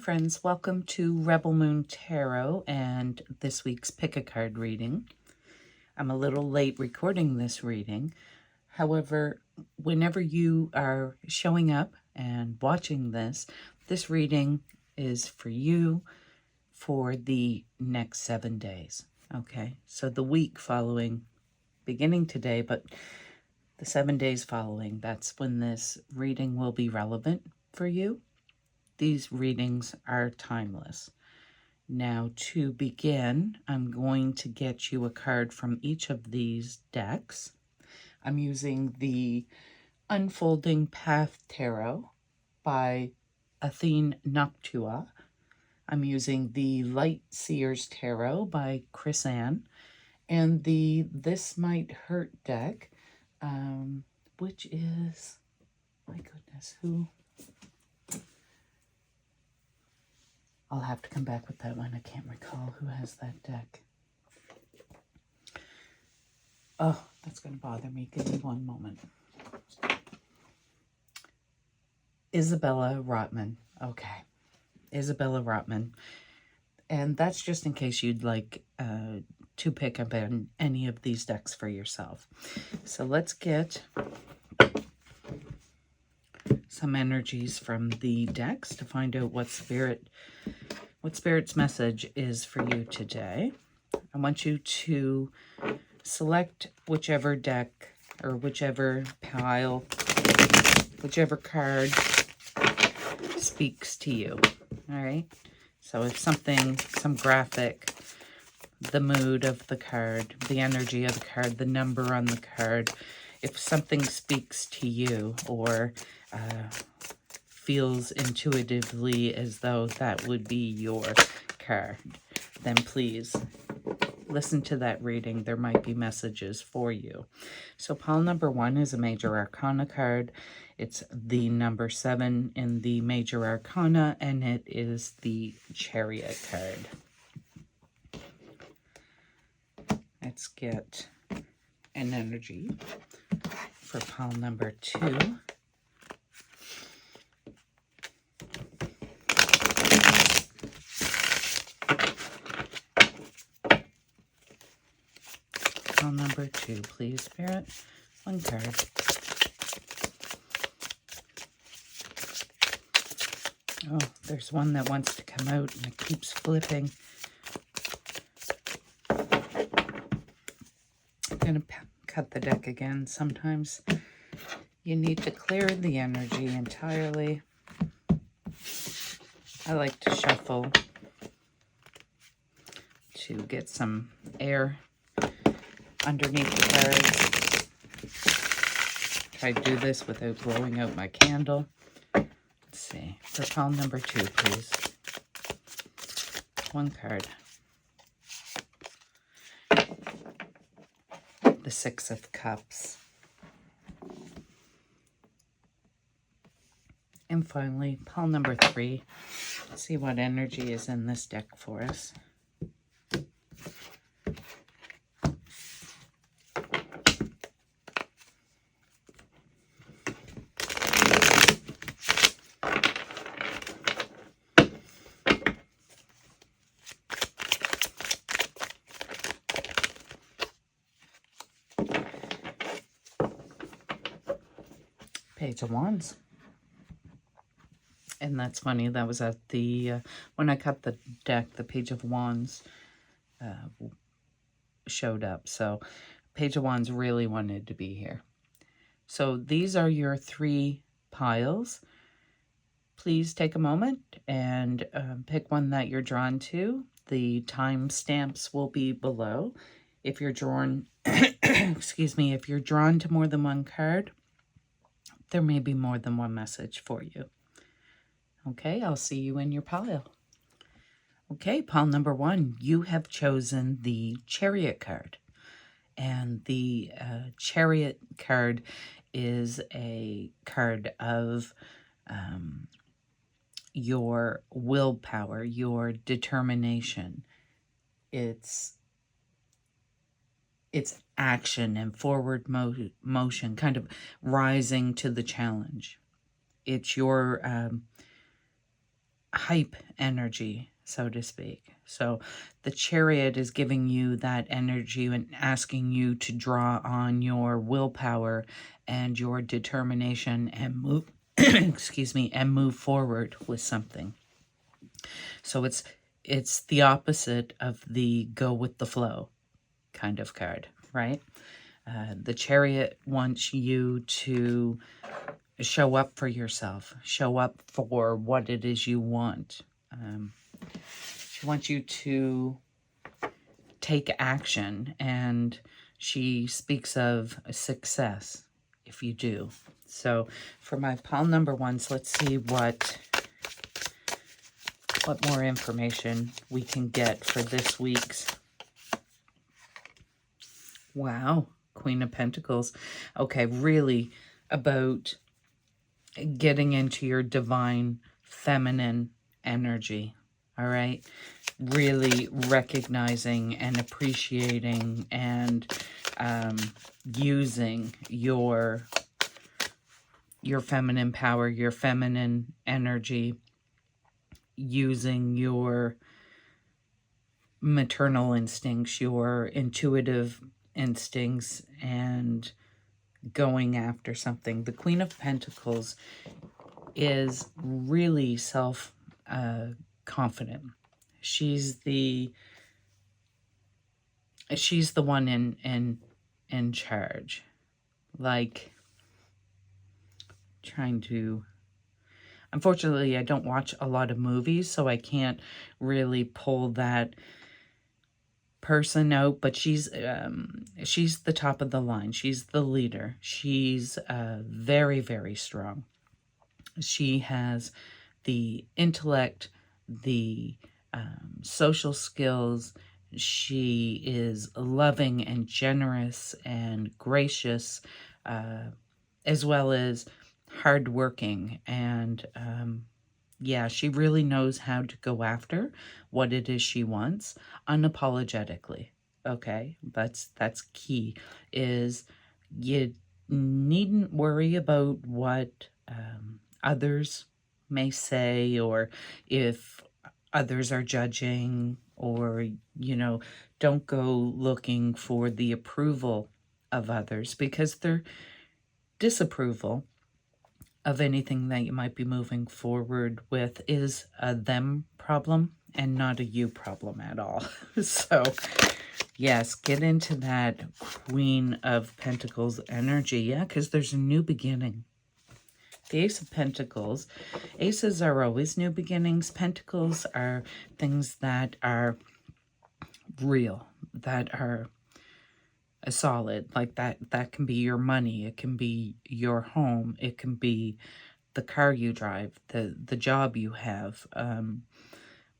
friends, welcome to Rebel Moon Tarot and this week's Pick a Card reading. I'm a little late recording this reading. However, whenever you are showing up and watching this reading is for you for the next 7 days. Okay, so the week following, beginning today, but the 7 days following, that's when this reading will be relevant for you. These readings are timeless. Now, to begin, I'm going to get you a card from each of these decks. I'm using the Unfolding Path Tarot by Athene Noctua. I'm using the Light Seers Tarot by Chris Ann, and the This Might Hurt deck, which is, my goodness, who? I'll have to come back with that one. I can't recall who has that deck. Oh, that's going to bother me. Give me one moment. Isabella Rotman. Okay. Isabella Rotman. And that's just in case you'd like to pick up any of these decks for yourself. So let's get some energies from the decks to find out what Spirit's message is for you today. I want you to select whichever deck or whichever pile, whichever card speaks to you. All right. So if something, some graphic, the mood of the card, the energy of the card, the number on the card, if something speaks to you or feels intuitively as though that would be your card, then please listen to that reading. There might be messages for you. So pile number 1 is a Major Arcana card. It's the number 7 in the Major Arcana, and it is the Chariot card. Let's get an energy for pile number 2. Pile number 2, please, Spirit. One card. Oh, there's one that wants to come out and it keeps flipping. I'm going to cut the deck again. Sometimes you need to clear the energy entirely. I like to shuffle to get some air underneath the cards. Try to do this without blowing out my candle. Let's see. For pile number 2, please. One card. The 6 of Cups. And finally, pile number 3. Let's see what energy is in this deck for us. Page of Wands. And that's funny, that was at the, when I cut the deck, the Page of Wands showed up. So Page of Wands really wanted to be here. So these are your 3 piles. Please take a moment and pick one that you're drawn to. The timestamps will be below. If you're drawn, excuse me, if you're drawn to more than one card, there may be more than one message for you. Okay, I'll see you in your pile. Okay, pile number 1, you have chosen the Chariot card. And the Chariot card is a card of your willpower, your determination. It's action and forward motion, kind of rising to the challenge. It's your hype energy, so to speak. So the Chariot is giving you that energy and asking you to draw on your willpower and your determination and move, excuse me, and move forward with something. So it's the opposite of the go with the flow kind of card, right? The Chariot wants you to show up for yourself, show up for what it is you want. She wants you to take action, and she speaks of success if you do. So for my pile number ones, let's see what more information we can get for this week's. Wow, Queen of Pentacles. Okay, really about getting into your divine feminine energy, all right? Really recognizing and appreciating and using your feminine power, your feminine energy, using your maternal instincts, your intuitive instincts, and going after something. The Queen of Pentacles is really self-confident. She's the one in charge. Like, trying to, unfortunately, I don't watch a lot of movies, so I can't really pull that person out, but she's the top of the line. She's the leader. She's very, very strong. She has the intellect, the social skills. She is loving and generous and gracious, as well as hardworking. And yeah, she really knows how to go after what it is she wants unapologetically. Okay, that's key. Is you needn't worry about what others may say, or if others are judging, or, you know, don't go looking for the approval of others, because their disapproval of anything that you might be moving forward with is a them problem and not a you problem at all. So yes, get into that Queen of Pentacles energy. Yeah, because there's a new beginning. The Ace of Pentacles. Aces are always new beginnings. Pentacles are things that are real, that are solid. Like that can be your money. It can be your home. It can be the car you drive, the job you have.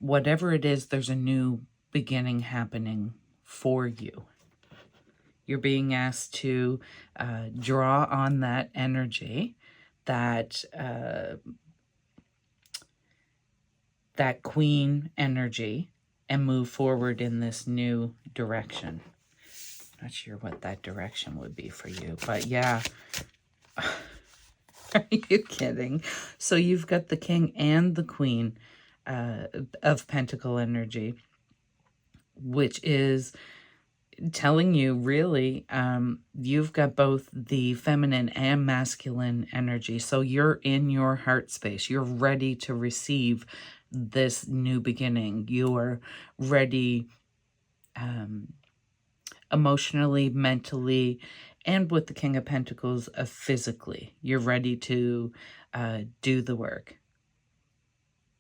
Whatever it is, there's a new beginning happening for you. You're being asked to draw on that energy, that queen energy, and move forward in this new direction. Not sure what that direction would be for you, but yeah. Are you kidding? So you've got the King and the Queen of Pentacle energy, which is telling you really you've got both the feminine and masculine energy. So you're in your heart space. You're ready to receive this new beginning. You're ready emotionally, mentally, and with the King of Pentacles, physically. You're ready to do the work.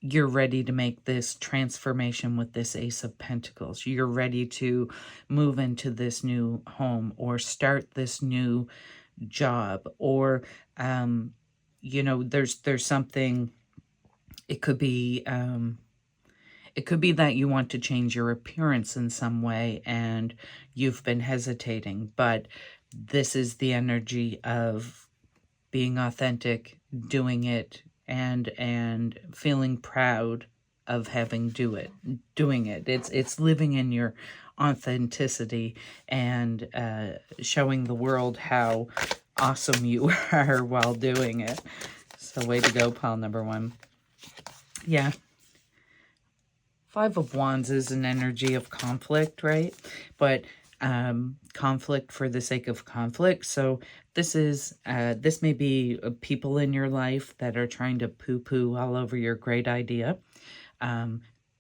You're ready to make this transformation with this Ace of Pentacles. You're ready to move into this new home, or start this new job, or, you know, there's something, it could be that you want to change your appearance in some way and you've been hesitating, but this is the energy of being authentic, doing it, and feeling proud of having doing it. It's living in your authenticity and showing the world how awesome you are while doing it. So way to go, pile number one. Yeah, Five of Wands is an energy of conflict, right? But conflict for the sake of conflict. So this may be people in your life that are trying to poo-poo all over your great idea.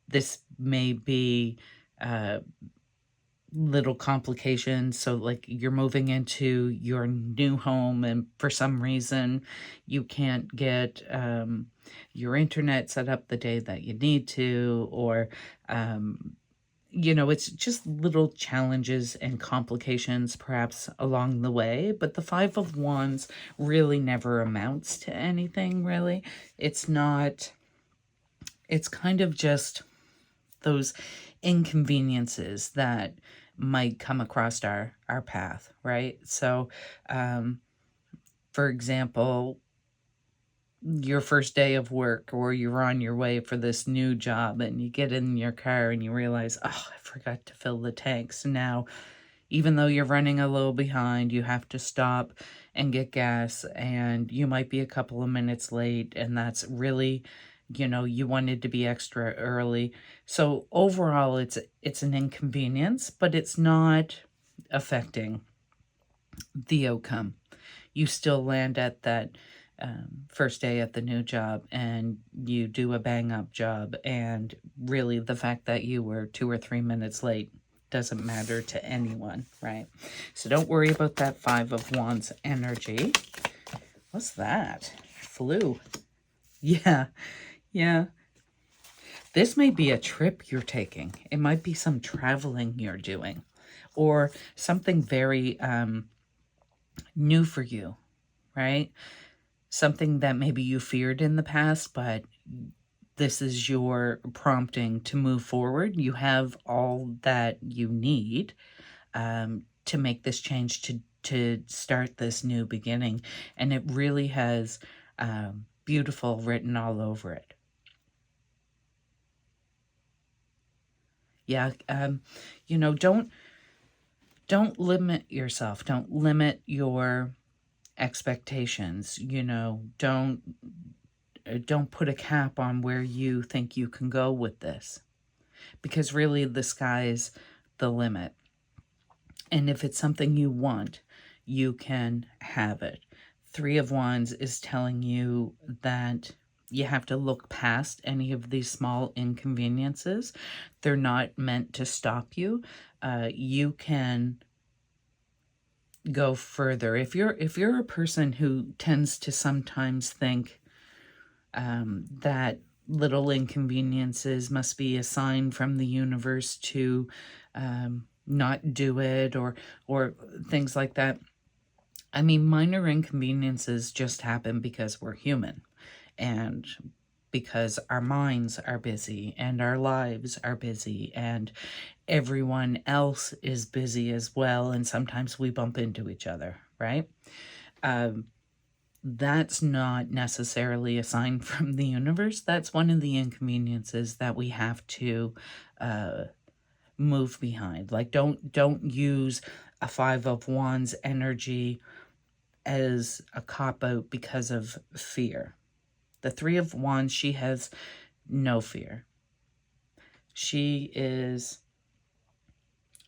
This may be little complications. So like you're moving into your new home and for some reason you can't get your internet set up the day that you need to, or it's just little challenges and complications perhaps along the way. But the Five of Wands really never amounts to anything, really. It's kind of just those inconveniences that might come across our path, right? So, for example, your first day of work, or you're on your way for this new job and you get in your car and you realize, oh, I forgot to fill the tank. So now, even though you're running a little behind, you have to stop and get gas, and you might be a couple of minutes late, and that's really, you wanted to be extra early. So overall, it's an inconvenience, but it's not affecting the outcome. You still land at that first day at the new job, and you do a bang-up job, and really the fact that you were 2 or 3 minutes late doesn't matter to anyone, right? So don't worry about that Five of Wands energy. What's that? Flu. Yeah. This may be a trip you're taking. It might be some traveling you're doing, or something very new for you, right? Something that maybe you feared in the past, but this is your prompting to move forward. You have all that you need to make this change, to start this new beginning. And it really has beautiful written all over it. Yeah, don't limit yourself. Don't limit your expectations. Don't put a cap on where you think you can go with this, because really the sky's the limit. And if it's something you want, you can have it. Three of Wands is telling you that you have to look past any of these small inconveniences. They're not meant to stop you. You can go further. If you're a person who tends to sometimes think that little inconveniences must be a sign from the universe to not do it, or things like that. I mean, minor inconveniences just happen because we're human, and because our minds are busy and our lives are busy and everyone else is busy as well, and sometimes we bump into each other, right? That's not necessarily a sign from the universe. That's one of the inconveniences that we have to move behind. Like, don't use a Five of Wands energy as a cop-out because of fear. The Three of Wands, she has no fear. She is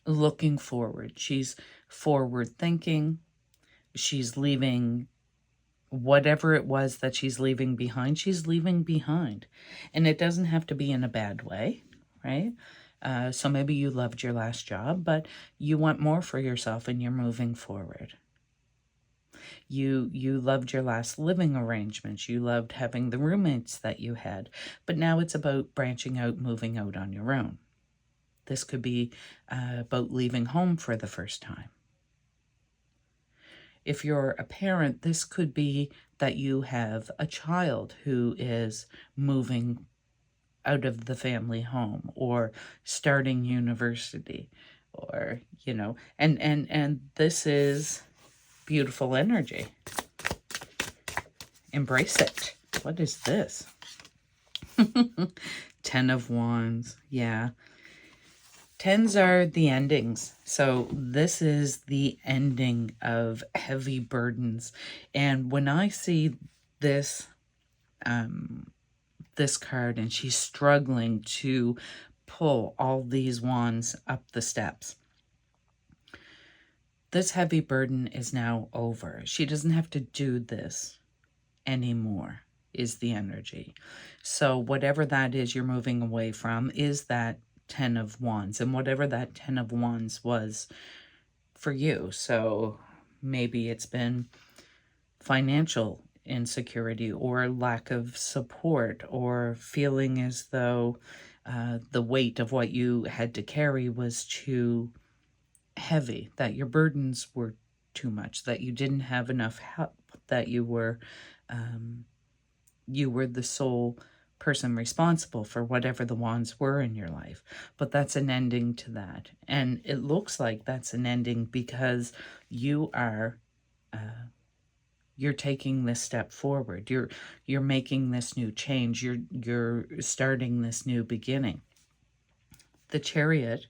looking forward. She's forward thinking. She's leaving whatever it was that she's leaving behind. She's leaving behind. And it doesn't have to be in a bad way, right? So maybe you loved your last job, but you want more for yourself and you're moving forward. You loved your last living arrangements. You loved having the roommates that you had. But now it's about branching out, moving out on your own. This could be about leaving home for the first time. If you're a parent, this could be that you have a child who is moving out of the family home, or starting university, or, and this is beautiful energy. Embrace it. What is this? 10 of Wands. Yeah. Tens are the endings. So this is the ending of heavy burdens. And when I see this, this card, and she's struggling to pull all these wands up the steps. This heavy burden is now over. She doesn't have to do this anymore, is the energy. So whatever that is you're moving away from is that 10 of Wands, and whatever that 10 of Wands was for you. So maybe it's been financial insecurity or lack of support, or feeling as though the weight of what you had to carry was too heavy, that your burdens were too much, that you didn't have enough help, that you were the sole person responsible for whatever the wands were in your life. But that's an ending to that. And it looks like that's an ending because you are you're taking this step forward. You're making this new change. You're starting this new beginning. The Chariot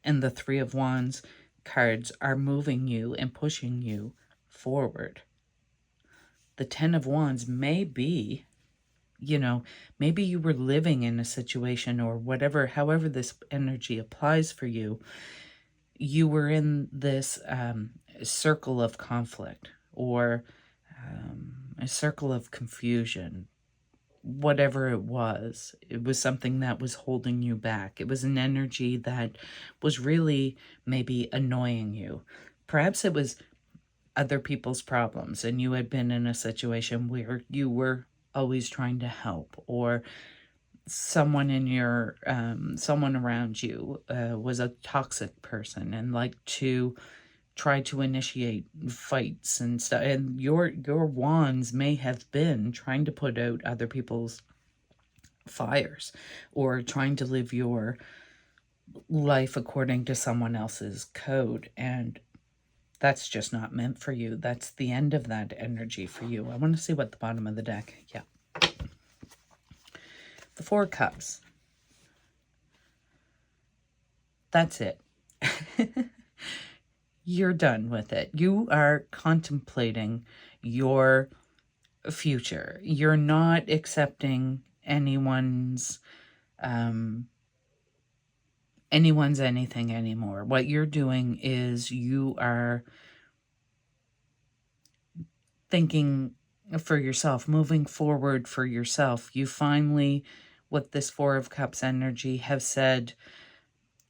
and the Three of Wands cards are moving you and pushing you forward. The 10 of Wands may be, maybe you were living in a situation or whatever, however this energy applies for you, you were in this circle of conflict, or a circle of confusion. Whatever it was something that was holding you back. It was an energy that was really maybe annoying you. Perhaps it was other people's problems, and you had been in a situation where you were always trying to help, or someone in your someone around you was a toxic person and liked to try to initiate fights and stuff, and your wands may have been trying to put out other people's fires, or trying to live your life according to someone else's code, and that's just not meant for you. That's the end of that energy for you. I want to see what the bottom of the deck. Yeah. The Four of Cups. That's it. You're done with it. You are contemplating your future. You're not accepting anyone's anything anymore. What you're doing is you are thinking for yourself, moving forward for yourself. You finally, with this Four of Cups energy, have said,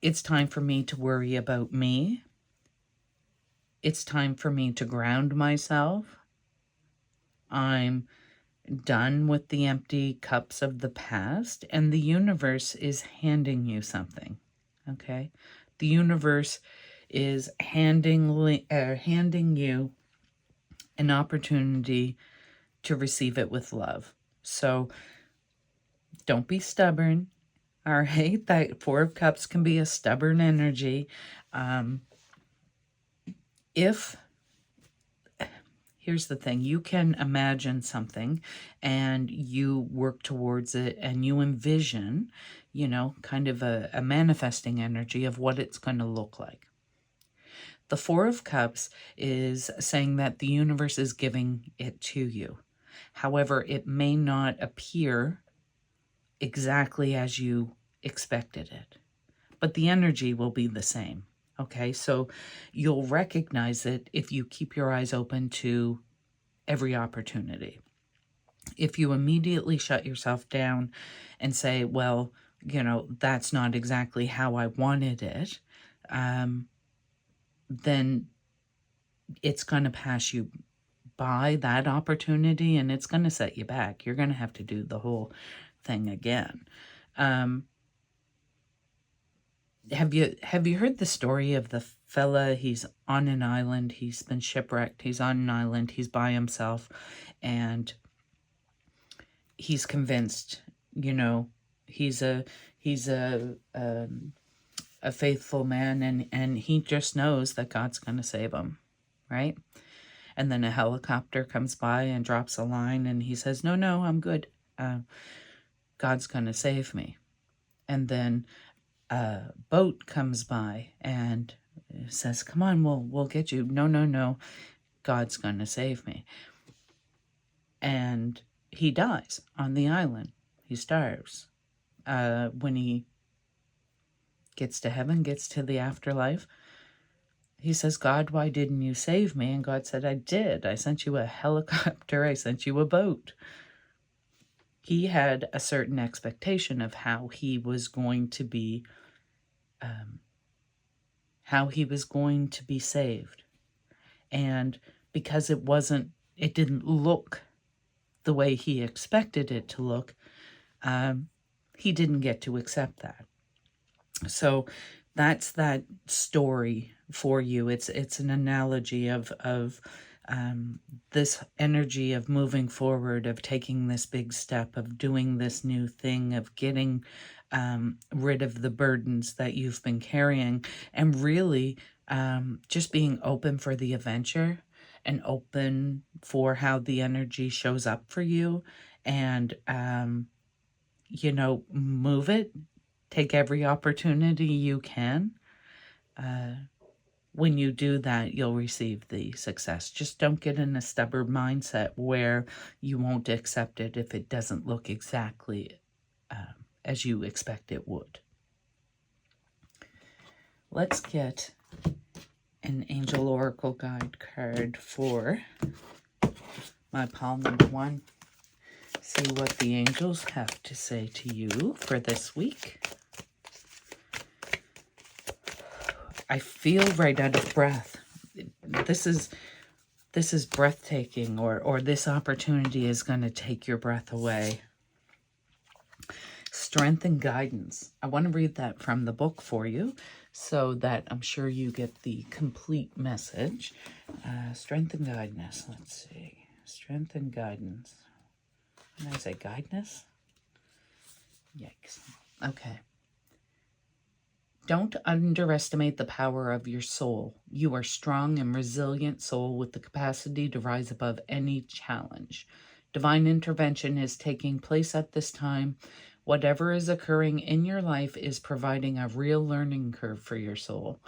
it's time for me to worry about me. It's time for me to ground myself. I'm done with the empty cups of the past, and the universe is handing you something, okay? The universe is handing you an opportunity to receive it with love. So don't be stubborn, all right? That Four of Cups can be a stubborn energy. Here's the thing, you can imagine something and you work towards it, and you envision, kind of a manifesting energy of what it's going to look like. The Four of Cups is saying that the universe is giving it to you. However, it may not appear exactly as you expected it, but the energy will be the same. Okay, so you'll recognize it if you keep your eyes open to every opportunity. If you immediately shut yourself down and say, well, that's not exactly how I wanted it, then it's going to pass you by, that opportunity, and it's going to set you back. You're going to have to do the whole thing again. Have you heard the story of the fella? He's on an island. He's been shipwrecked. He's on an island. He's by himself, and he's convinced, he's a faithful man, and he just knows that God's going to save him, right? And then a helicopter comes by and drops a line, and he says, no, I'm good. God's going to save me. And then a boat comes by and says, come on, we'll get you. No, God's going to save me. And he dies on the island. He starves when he gets to heaven, gets to the afterlife. He says, God, why didn't you save me? And God said, I did. I sent you a helicopter. I sent you a boat. He had a certain expectation of how he was going to be, saved. And because it didn't look the way he expected it to look, he didn't get to accept that. So that's that story for you. It's an analogy of this energy of moving forward, of taking this big step, of doing this new thing, of getting rid of the burdens that you've been carrying, and really just being open for the adventure and open for how the energy shows up for you, and move it. Take every opportunity you can. When you do that, you'll receive the success. Just don't get in a stubborn mindset where you won't accept it if it doesn't look exactly as you expect it would. Let's get an Angel Oracle Guide card for my pile number 1. See what the angels have to say to you for this week. I feel right out of breath. This is breathtaking, or this opportunity is going to take your breath away. Strength and guidance. I want to read that from the book for you so that I'm sure you get the complete message. Strength and guidance. Let's see. Strength and guidance. Did I say guidance? Yikes. Okay. Don't underestimate the power of your soul. You are a strong and resilient soul with the capacity to rise above any challenge. Divine intervention is taking place at this time. Whatever is occurring in your life is providing a real learning curve for your soul.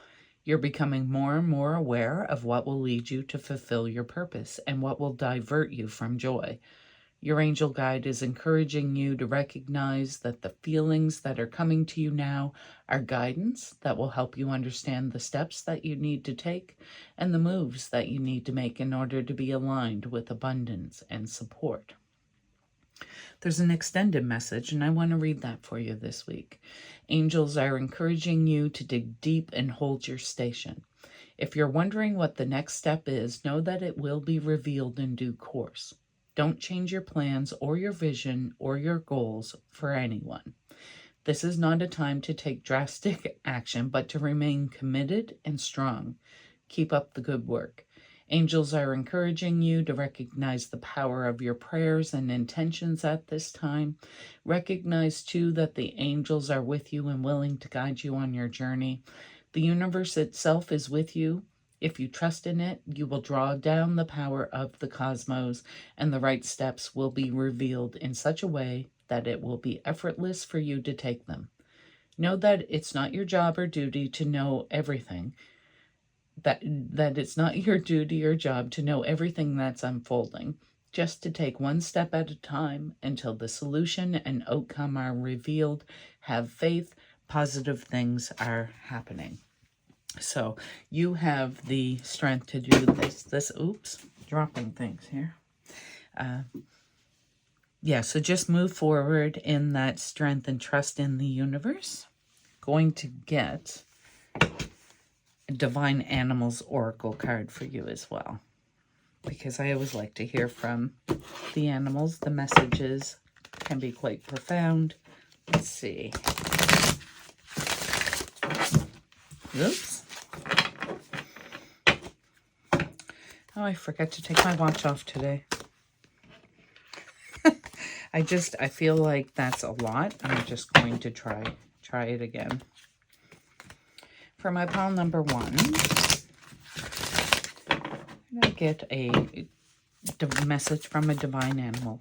You're becoming more and more aware of what will lead you to fulfill your purpose and what will divert you from joy. Your angel guide is encouraging you to recognize that the feelings that are coming to you now are guidance that will help you understand the steps that you need to take and the moves that you need to make in order to be aligned with abundance and support. There's an extended message, and I want to read that for you this week. Angels are encouraging you to dig deep and hold your station. If you're wondering what the next step is, know that it will be revealed in due course. Don't change your plans or your vision or your goals for anyone. This is not a time to take drastic action, but to remain committed and strong. Keep up the good work. Angels are encouraging you to recognize the power of your prayers and intentions at this time. Recognize, too, that the angels are with you and willing to guide you on your journey. The universe itself is with you. If you trust in it, you will draw down the power of the cosmos, and the right steps will be revealed in such a way that it will be effortless for you to take them. Know that it's not your job or duty to know everything, that it's not your duty or job to know everything that's unfolding, just to take one step at a time until the solution and outcome are revealed. Have faith, positive things are happening. So you have the strength to do this. Oops, dropping things here. So just move forward in that strength and trust in the universe. Going to get a Divine Animals Oracle card for you as well, because I always like to hear from the animals. The messages can be quite profound. Let's see. Oops. Oh, I forgot to take my watch off today. I feel like that's a lot. I'm just going to try it again. For my pile number 1, I'm going to get a message from a divine animal.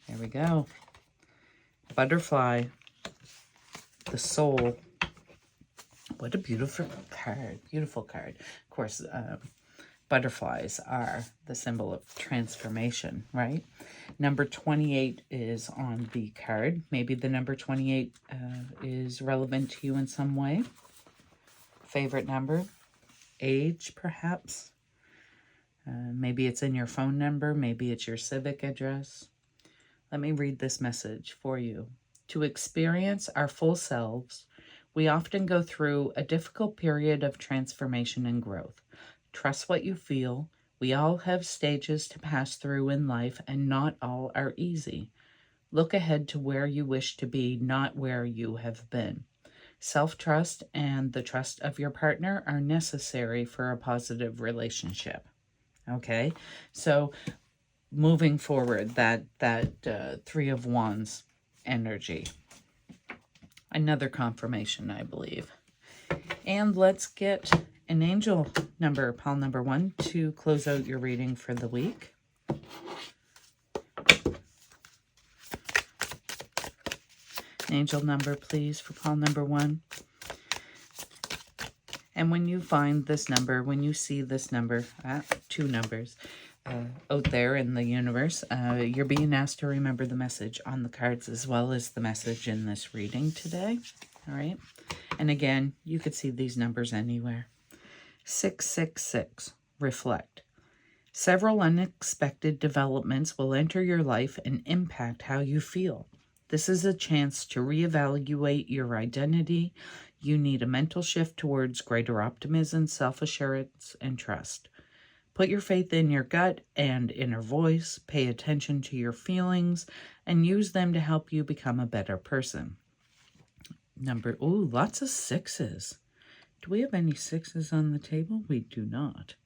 There we go. Butterfly. The soul. What a beautiful card. Beautiful card. Of course, butterflies are the symbol of transformation, right? Number 28 is on the card. Maybe the number 28 is relevant to you in some way. Favorite number? Age, perhaps? Maybe it's in your phone number. Maybe it's your civic address. Let me read this message for you. To experience our full selves, we often go through a difficult period of transformation and growth. Trust what you feel. We all have stages to pass through in life, and not all are easy. Look ahead to where you wish to be, not where you have been. Self-trust and the trust of your partner are necessary for a positive relationship. Okay, so moving forward, that Three of Wands energy. Another confirmation, I believe. And let's get an angel number, pile number 1, to close out your reading for the week. Angel number, please, for pile number 1. And when you find this number, when you see this number, 2 numbers out there in the universe, you're being asked to remember the message on the cards as well as the message in this reading today. All right. And again, you could see these numbers anywhere. 666, reflect. Several unexpected developments will enter your life and impact how you feel. This is a chance to reevaluate your identity. You need a mental shift towards greater optimism, self-assurance, and trust. Put your faith in your gut and inner voice. Pay attention to your feelings and use them to help you become a better person. Lots of 6s. Do we have any 6s on the table? We do not.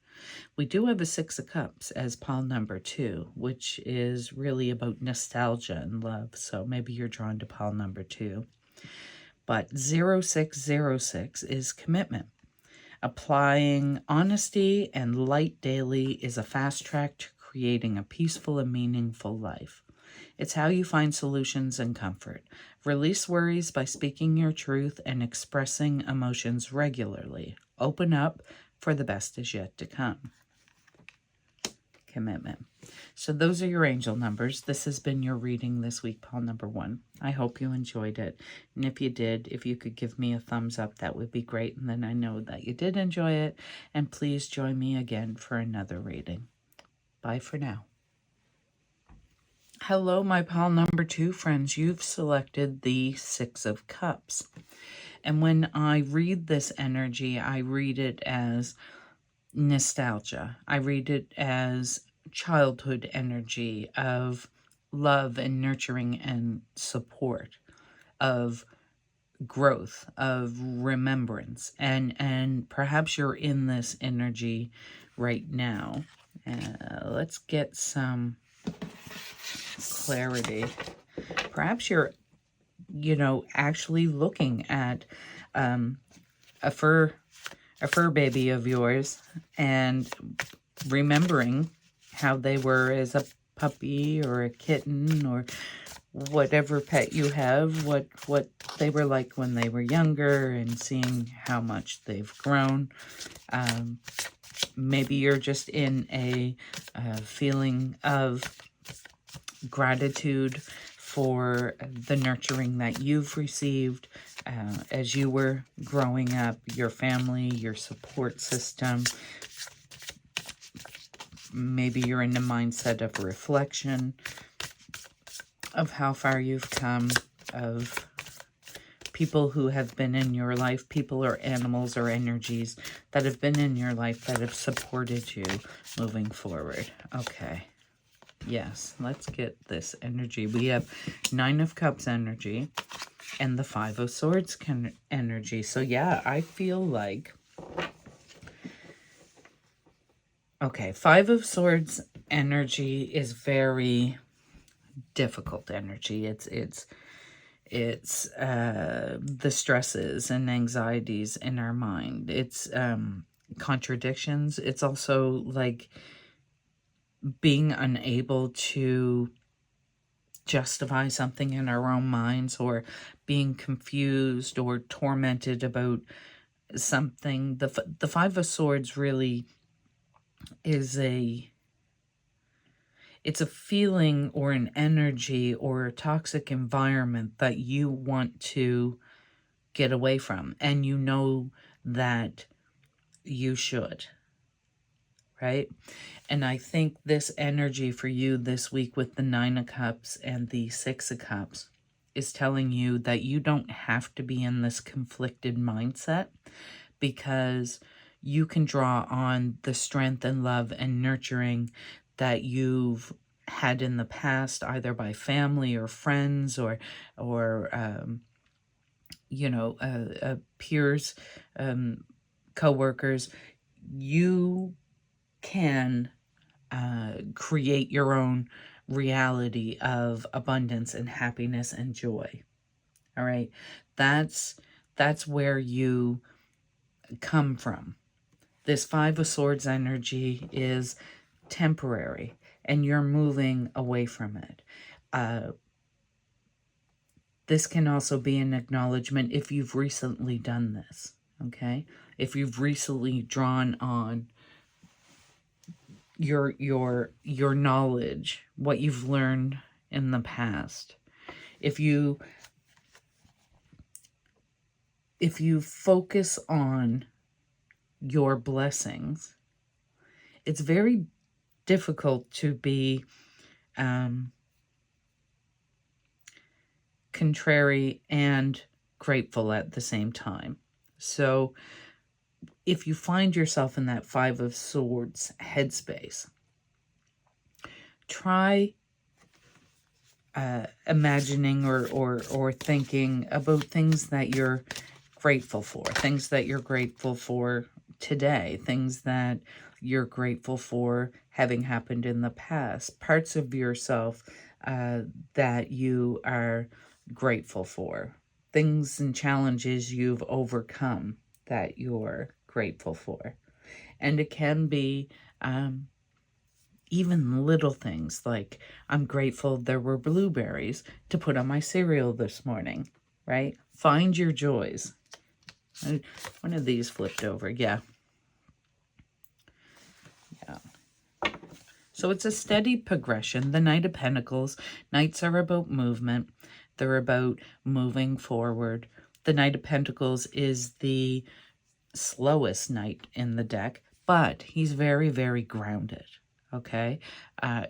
We do have a 6 of Cups as pile number 2, which is really about nostalgia and love. So maybe you're drawn to pile number 2. But 0606 is commitment. Applying honesty and light daily is a fast track to creating a peaceful and meaningful life. It's how you find solutions and comfort. Release worries by speaking your truth and expressing emotions regularly. Open up, for the best is yet to come. Commitment. So those are your angel numbers. This has been your reading this week, pile number 1. I hope you enjoyed it. And if you did, if you could give me a thumbs up, that would be great. And then I know that you did enjoy it. And please join me again for another reading. Bye for now. Hello, my pile number 2 friends. You've selected the 6 of Cups. And when I read this energy, I read it as nostalgia. I read it as childhood energy of love and nurturing and support, of growth, of remembrance. And perhaps you're in this energy right now. Let's get some clarity. Perhaps you're, actually looking at a fur baby of yours and remembering how they were as a puppy or a kitten or whatever pet you have, what they were like when they were younger, and seeing how much they've grown. Maybe you're just in a feeling of gratitude for the nurturing that you've received as you were growing up, your family, your support system. Maybe you're in the mindset of reflection of how far you've come, of people who have been in your life, people or animals or energies that have been in your life that have supported you moving forward. Okay. Yes, let's get this energy. We have 9 of Cups energy and the 5 of Swords energy. So yeah, I feel like, okay, 5 of Swords energy is very difficult energy. It's the stresses and anxieties in our mind. It's contradictions. It's also like being unable to justify something in our own minds, or being confused or tormented about something. The 5 of Swords really is it's a feeling or an energy or a toxic environment that you want to get away from, and you know that you should, right? And I think this energy for you this week with the Nine of Cups and the Six of Cups is telling you that you don't have to be in this conflicted mindset, because you can draw on the strength and love and nurturing that you've had in the past, either by family or friends or peers, co-workers. You can create your own reality of abundance and happiness and joy. All right, that's where you come from. This Five of Swords energy is temporary, and you're moving away from it. This can also be an acknowledgement if you've recently done this, okay? If you've recently drawn on your knowledge, what you've learned in the past. If you focus on your blessings, it's very difficult to be contrary and grateful at the same time. So if you find yourself in that Five of Swords headspace, try imagining or thinking about things that you're grateful for, things that you're grateful for today, things that you're grateful for having happened in the past, parts of yourself that you are grateful for, things and challenges you've overcome that you're grateful for. And it can be even little things like, I'm grateful there were blueberries to put on my cereal this morning, right? Find your joys. One of these flipped over, yeah. So it's a steady progression. The Knight of Pentacles. Knights are about movement. They're about moving forward. The Knight of Pentacles is the slowest knight in the deck, but he's very, very grounded, okay?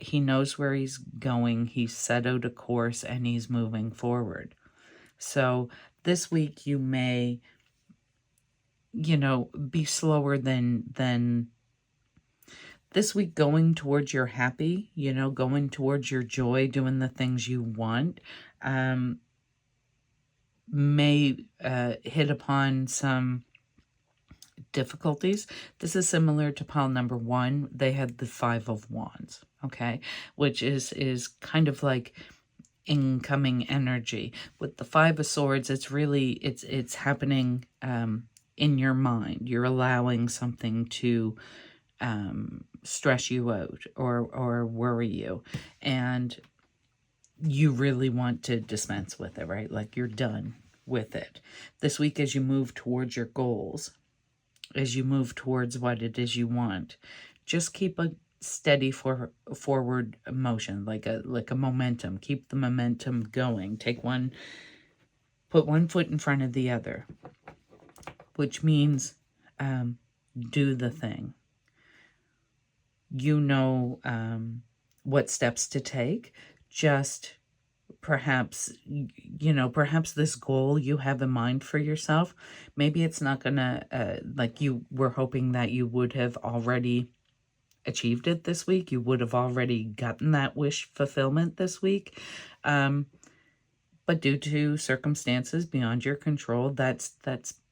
He knows where he's going. He's set out a course, and he's moving forward. So this week you may, be slower than this week, going towards your happy, going towards your joy, doing the things you want, may hit upon some difficulties. This is similar to pile number 1. They had the Five of Wands, okay, which is kind of like incoming energy. With the Five of Swords, it's really, it's happening in your mind. You're allowing something to stress you out or worry you, and you really want to dispense with it, right? Like you're done with it. This week, as you move towards your goals, as you move towards what it is you want, just keep a steady forward motion, like a momentum. Keep the momentum going. Put one foot in front of the other, which means do the thing. What steps to take. Just perhaps this goal you have in mind for yourself, maybe it's not gonna, like you were hoping that you would have already achieved it this week. You would have already gotten that wish fulfillment this week. But due to circumstances beyond your control, that's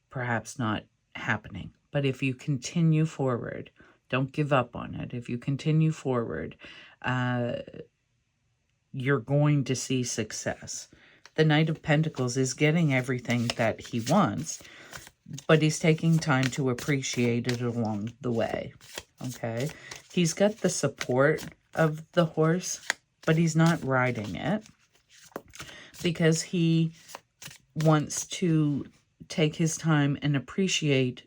perhaps not happening. But if you continue forward, don't give up on it. If you continue forward, you're going to see success. The Knight of Pentacles is getting everything that he wants, but he's taking time to appreciate it along the way, okay? He's got the support of the horse, but he's not riding it because he wants to take his time and appreciate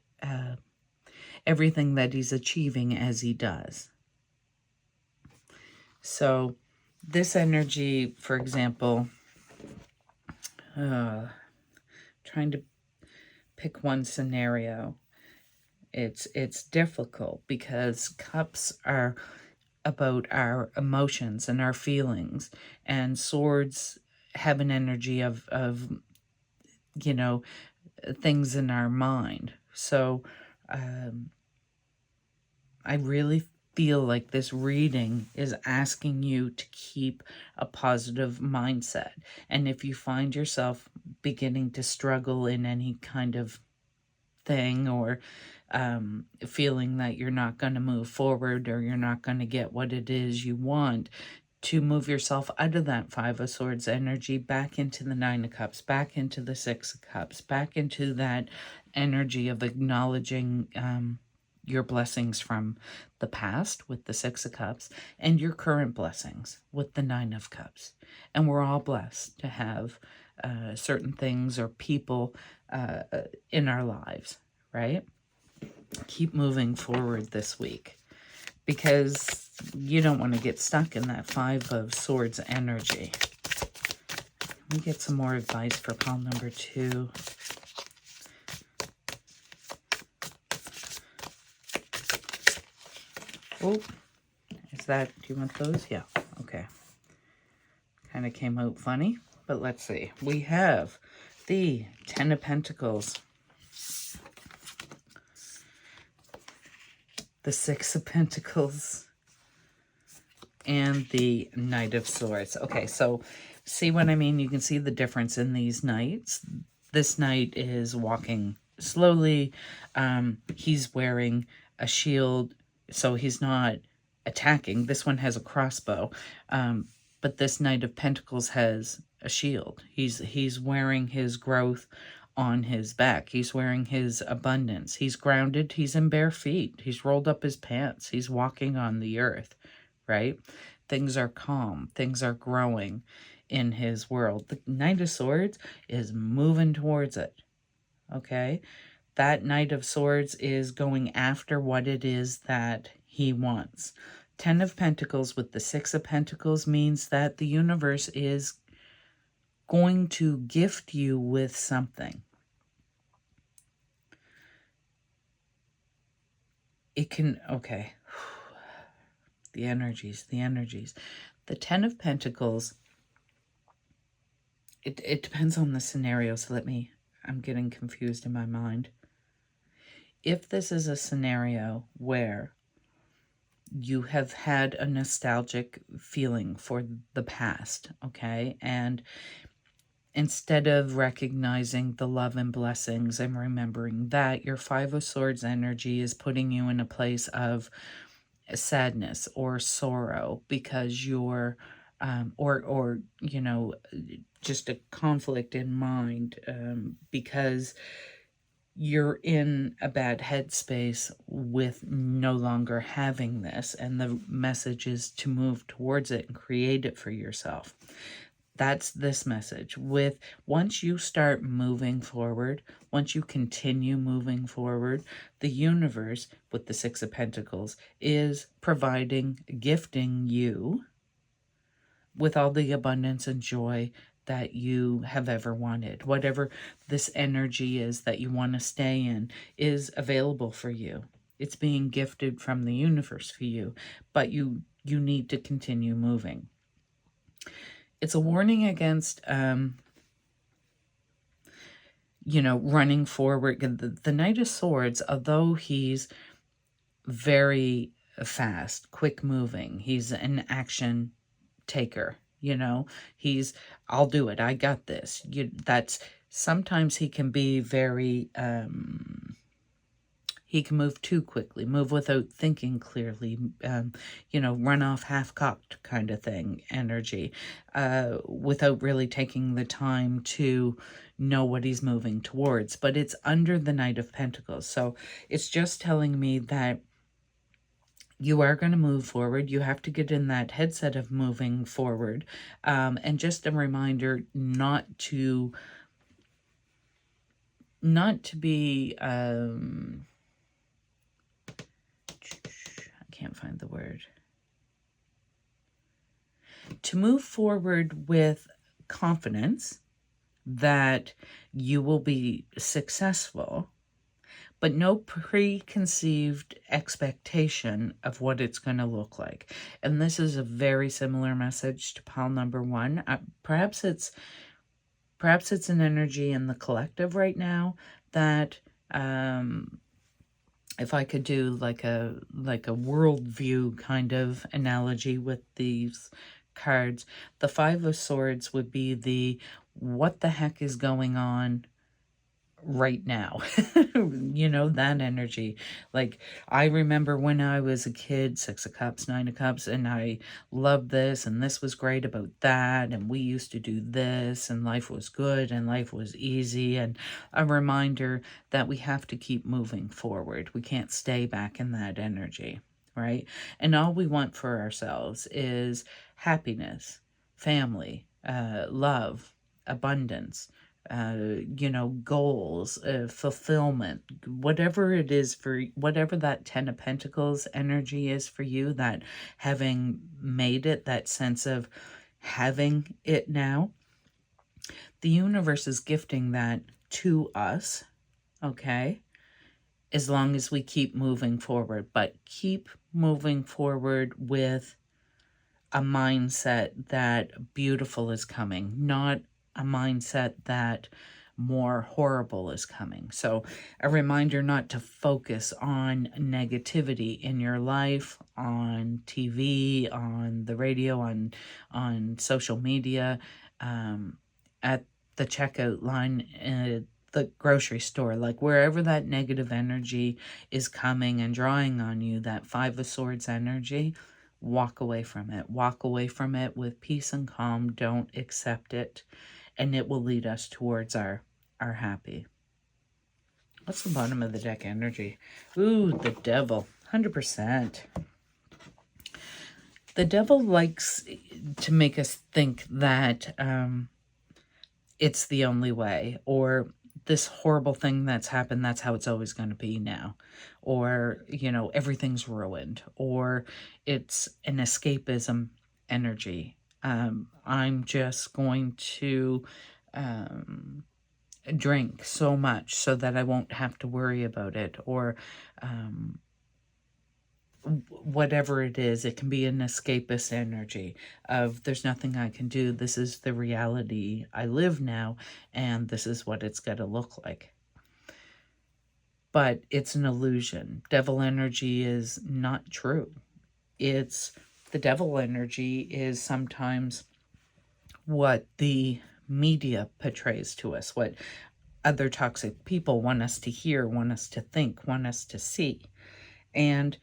everything that he's achieving as he does. So this energy, for example, trying to pick one scenario, it's difficult because cups are about our emotions and our feelings, and swords have an energy of you know, things in our mind. So I really feel like this reading is asking you to keep a positive mindset. And if you find yourself beginning to struggle in any kind of thing, or feeling that you're not going to move forward, or you're not going to get what it is you want, to move yourself out of that Five of Swords energy back into the Nine of Cups, back into the Six of Cups, back into that energy of acknowledging your blessings from the past with the Six of Cups, and your current blessings with the Nine of Cups. And we're all blessed to have certain things or people in our lives, right? Keep moving forward this week, because you don't want to get stuck in that Five of Swords energy. Let me get some more advice for pile number 2. Oh, is that, do you want those? Yeah, okay. Kind of came out funny, but let's see. We have the Ten of Pentacles, the Six of Pentacles, and the Knight of Swords. Okay, so see what I mean? You can see the difference in these knights. This knight is walking slowly. He's wearing a shield, so he's not attacking. This one has a crossbow, but this Knight of Pentacles has a shield. He's wearing his growth on his back. He's wearing his abundance. He's grounded. He's in bare feet. He's rolled up his pants. He's walking on the earth, right? Things are calm. Things are growing in his world. The Knight of Swords is moving towards it, okay? That Knight of Swords is going after what it is that he wants. Ten of Pentacles with the Six of Pentacles means that the universe is going to gift you with something. It can, okay. The energies. The Ten of Pentacles, it depends on the scenario, so I'm getting confused in my mind. If this is a scenario where you have had a nostalgic feeling for the past, okay, and instead of recognizing the love and blessings and remembering that, your Five of Swords energy is putting you in a place of sadness or sorrow because you're or you know, just a conflict in mind, because you're in a bad headspace with no longer having this, and the message is to move towards it and create it for yourself. That's this message. With once you start moving forward, once you continue moving forward, the universe with the Six of Pentacles is providing, gifting you with all the abundance and joy that you have ever wanted. Whatever this energy is that you want to stay in is available for you. It's being gifted from the universe for you, but you need to continue moving. It's a warning against, you know, running forward. The Knight of Swords, although he's very fast, quick moving, he's an action taker, you know, I'll do it, I got this. Sometimes he can be very, he can move too quickly, move without thinking clearly, you know, run off half-cocked kind of thing, energy, without really taking the time to know what he's moving towards. But it's under the Knight of Pentacles. So it's just telling me that you are going to move forward. You have to get in that headset of moving forward. And just a reminder not to be can't find the word. To move forward with confidence that you will be successful, but no preconceived expectation of what it's going to look like. And this is a very similar message to pile number 1. Perhaps it's an energy in the collective right now that if I could do like a worldview kind of analogy with these cards, the 5 of Swords would be the what the heck is going on right now. You know, that energy. Like, I remember when I was a kid, 6 of Cups, 9 of Cups, and I loved this, and this was great about that, and we used to do this, and life was good, and life was easy, and a reminder that we have to keep moving forward. We can't stay back in that energy, right? And all we want for ourselves is happiness, family, love, abundance, you know, goals, fulfillment, whatever it is for, whatever that 10 of Pentacles energy is for you, that having made it, that sense of having it now, the universe is gifting that to us, okay? As long as we keep moving forward, but keep moving forward with a mindset that beautiful is coming, not a mindset that more horrible is coming. So a reminder not to focus on negativity in your life, on TV, on the radio, on social media, at the checkout line, the grocery store, like wherever that negative energy is coming and drawing on you, that 5 of Swords energy, walk away from it. Walk away from it with peace and calm. Don't accept it. And it will lead us towards our happy. What's the bottom of the deck energy? Ooh, the Devil. 100%. The Devil likes to make us think that it's the only way, or this horrible thing that's happened, that's how it's always going to be now. Or, you know, everything's ruined. Or it's an escapism energy. I'm just going to drink so much so that I won't have to worry about it. Or whatever it is, it can be an escapist energy of there's nothing I can do. This is the reality I live now, and this is what it's got to look like. But it's an illusion. Devil energy is not true. The devil energy is sometimes what the media portrays to us, what other toxic people want us to hear, want us to think, want us to see. And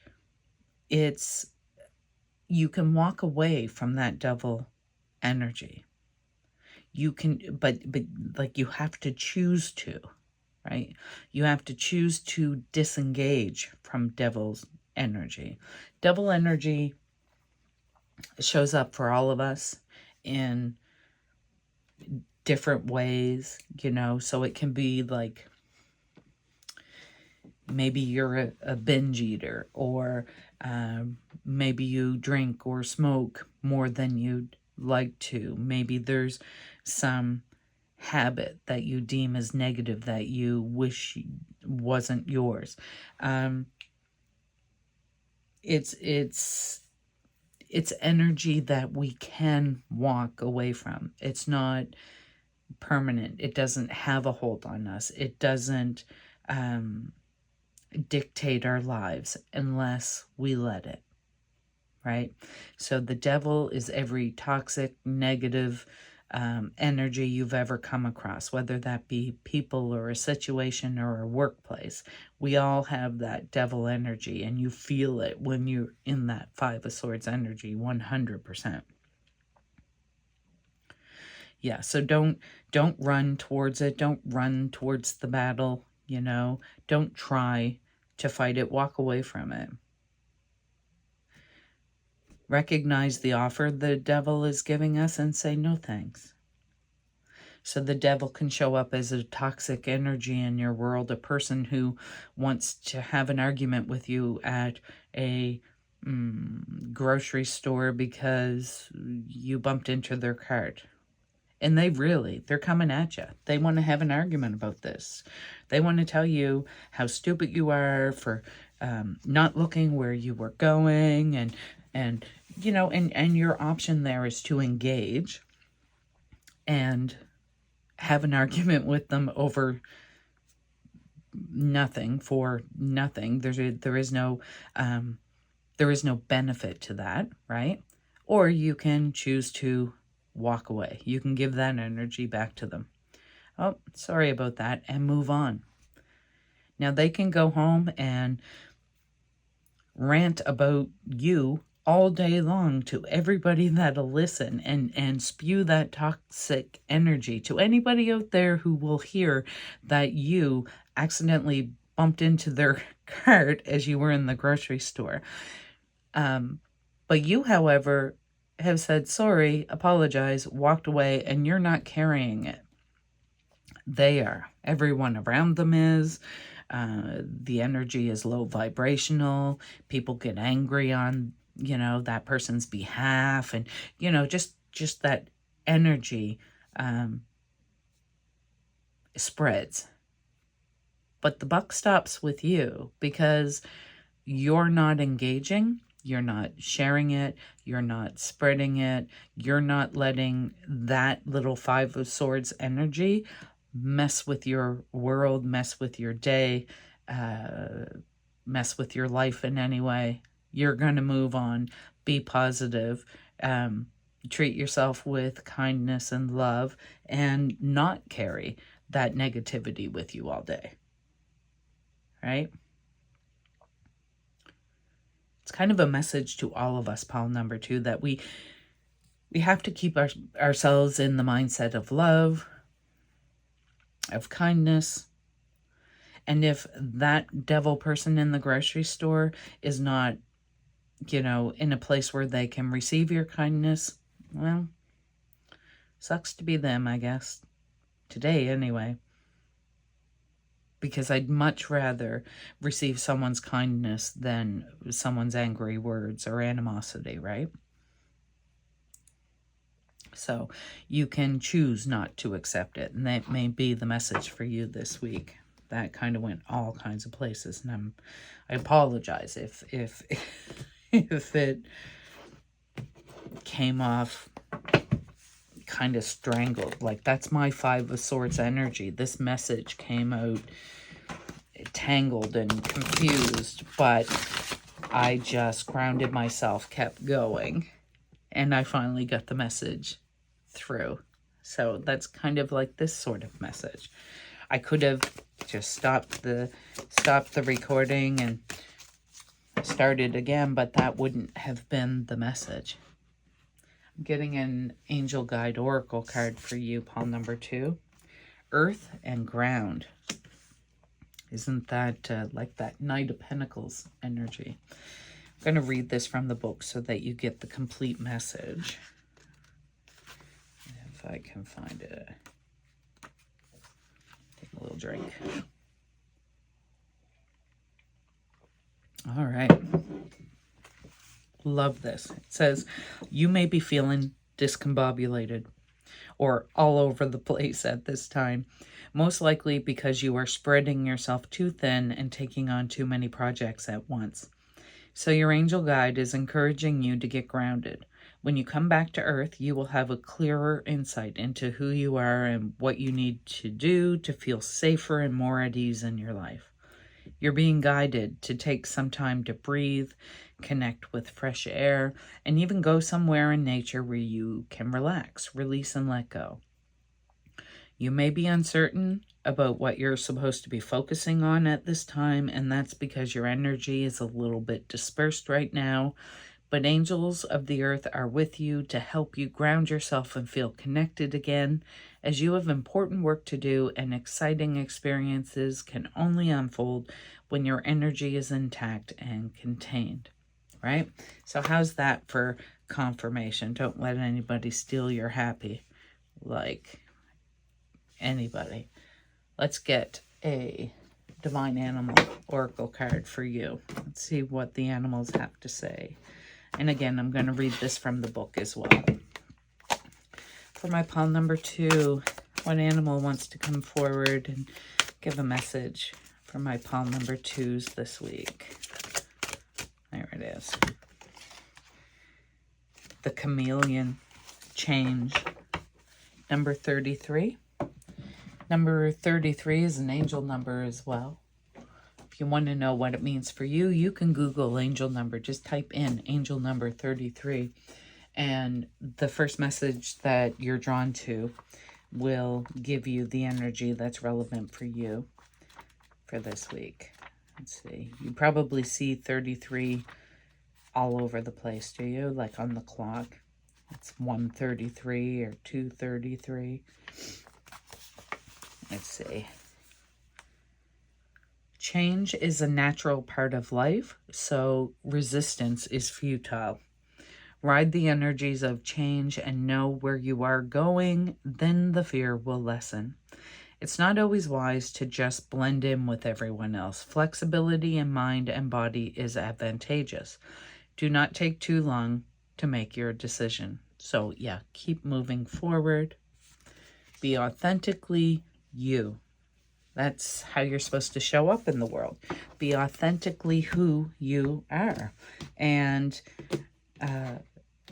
you can walk away from that devil energy. You can, but like, you have to choose to, right? You have to choose to disengage from devil's energy. Devil energy shows up for all of us in different ways, you know, so it can be like, maybe you're a binge eater, or maybe you drink or smoke more than you'd like to. Maybe there's some habit that you deem as negative that you wish wasn't yours. It's energy that we can walk away from. It's not permanent. It doesn't have a hold on us. It doesn't dictate our lives unless we let it, right? So the devil is every toxic, negative energy you've ever come across, whether that be people or a situation or a workplace. We all have that devil energy, and you feel it when you're in that 5 of Swords energy, 100%. Yeah, so don't run towards it. Don't run towards the battle, you know. Don't try to fight it. Walk away from it. Recognize the offer the devil is giving us and say no thanks. So the devil can show up as a toxic energy in your world, a person who wants to have an argument with you at a grocery store because you bumped into their cart. And they're coming at you. They want to have an argument about this. They want to tell you how stupid you are for not looking where you were going. And your option there is to engage and have an argument with them over nothing, for nothing. There is no benefit to that, right? Or you can choose to walk away. You can give that energy back to them. Oh, sorry about that, and move on. Now they can go home and rant about you all day long to everybody that'll listen, and spew that toxic energy to anybody out there who will hear that you accidentally bumped into their cart as you were in the grocery store. But you, however, have said sorry, apologize, walked away, and you're not carrying it. They are. Everyone around them is. The energy is low vibrational. People get angry on, that person's behalf. And, just that energy spreads. But the buck stops with you because you're not engaging. You're not sharing it. You're not spreading it. You're not letting that little Five of Swords energy mess with your world, mess with your day, mess with your life in any way. You're going to move on. Be positive. Treat yourself with kindness and love, and not carry that negativity with you all day. Right? It's kind of a message to all of us, pile number 2, that we have to keep ourselves in the mindset of love, of kindness. And if that devil person in the grocery store is not, in a place where they can receive your kindness, well, sucks to be them, I guess. Today, anyway. Because I'd much rather receive someone's kindness than someone's angry words or animosity, right? So you can choose not to accept it. And that may be the message for you this week. That kind of went all kinds of places. And I apologize if if it came off kind of strangled. Like, that's my Five of Swords energy. This message came out tangled and confused, but I just grounded myself, kept going, and I finally got the message through. So that's kind of like this sort of message. I could have just stopped the recording and started again, but that wouldn't have been the message. I'm getting an Angel Guide Oracle card for you, pile number 2. Earth and ground. Isn't that like that Knight of Pentacles energy? I'm going to read this from the book so that you get the complete message. If I can find it. Take a little drink. All right. Love this. It says, you may be feeling discombobulated or all over the place at this time, most likely because you are spreading yourself too thin and taking on too many projects at once. So your angel guide is encouraging you to get grounded. When you come back to Earth, you will have a clearer insight into who you are and what you need to do to feel safer and more at ease in your life. You're being guided to take some time to breathe, connect with fresh air, and even go somewhere in nature where you can relax, release, and let go. You may be uncertain about what you're supposed to be focusing on at this time, and that's because your energy is a little bit dispersed right now. But angels of the earth are with you to help you ground yourself and feel connected again, as you have important work to do and exciting experiences can only unfold when your energy is intact and contained, right? So how's that for confirmation? Don't let anybody steal your happy, like anybody. Let's get a Divine Animal Oracle card for you. Let's see what the animals have to say. And again, I'm going to read this from the book as well. For my pile number 2, what animal wants to come forward and give a message for my pile number 2s this week? There it is. The Chameleon. Change. Number 33. Number 33 is an angel number as well. If you want to know what it means for you, you can Google angel number. Just type in angel number 33. And the first message that you're drawn to will give you the energy that's relevant for you for this week. Let's see. You probably see 33 all over the place, do you? Like on the clock. It's 1:33 or 2:33. Let's see. Change is a natural part of life, so resistance is futile. Ride the energies of change and know where you are going, then the fear will lessen. It's not always wise to just blend in with everyone else. Flexibility in mind and body is advantageous. Do not take too long to make your decision. So yeah, keep moving forward. Be authentically you. That's how you're supposed to show up in the world. Be authentically who you are. And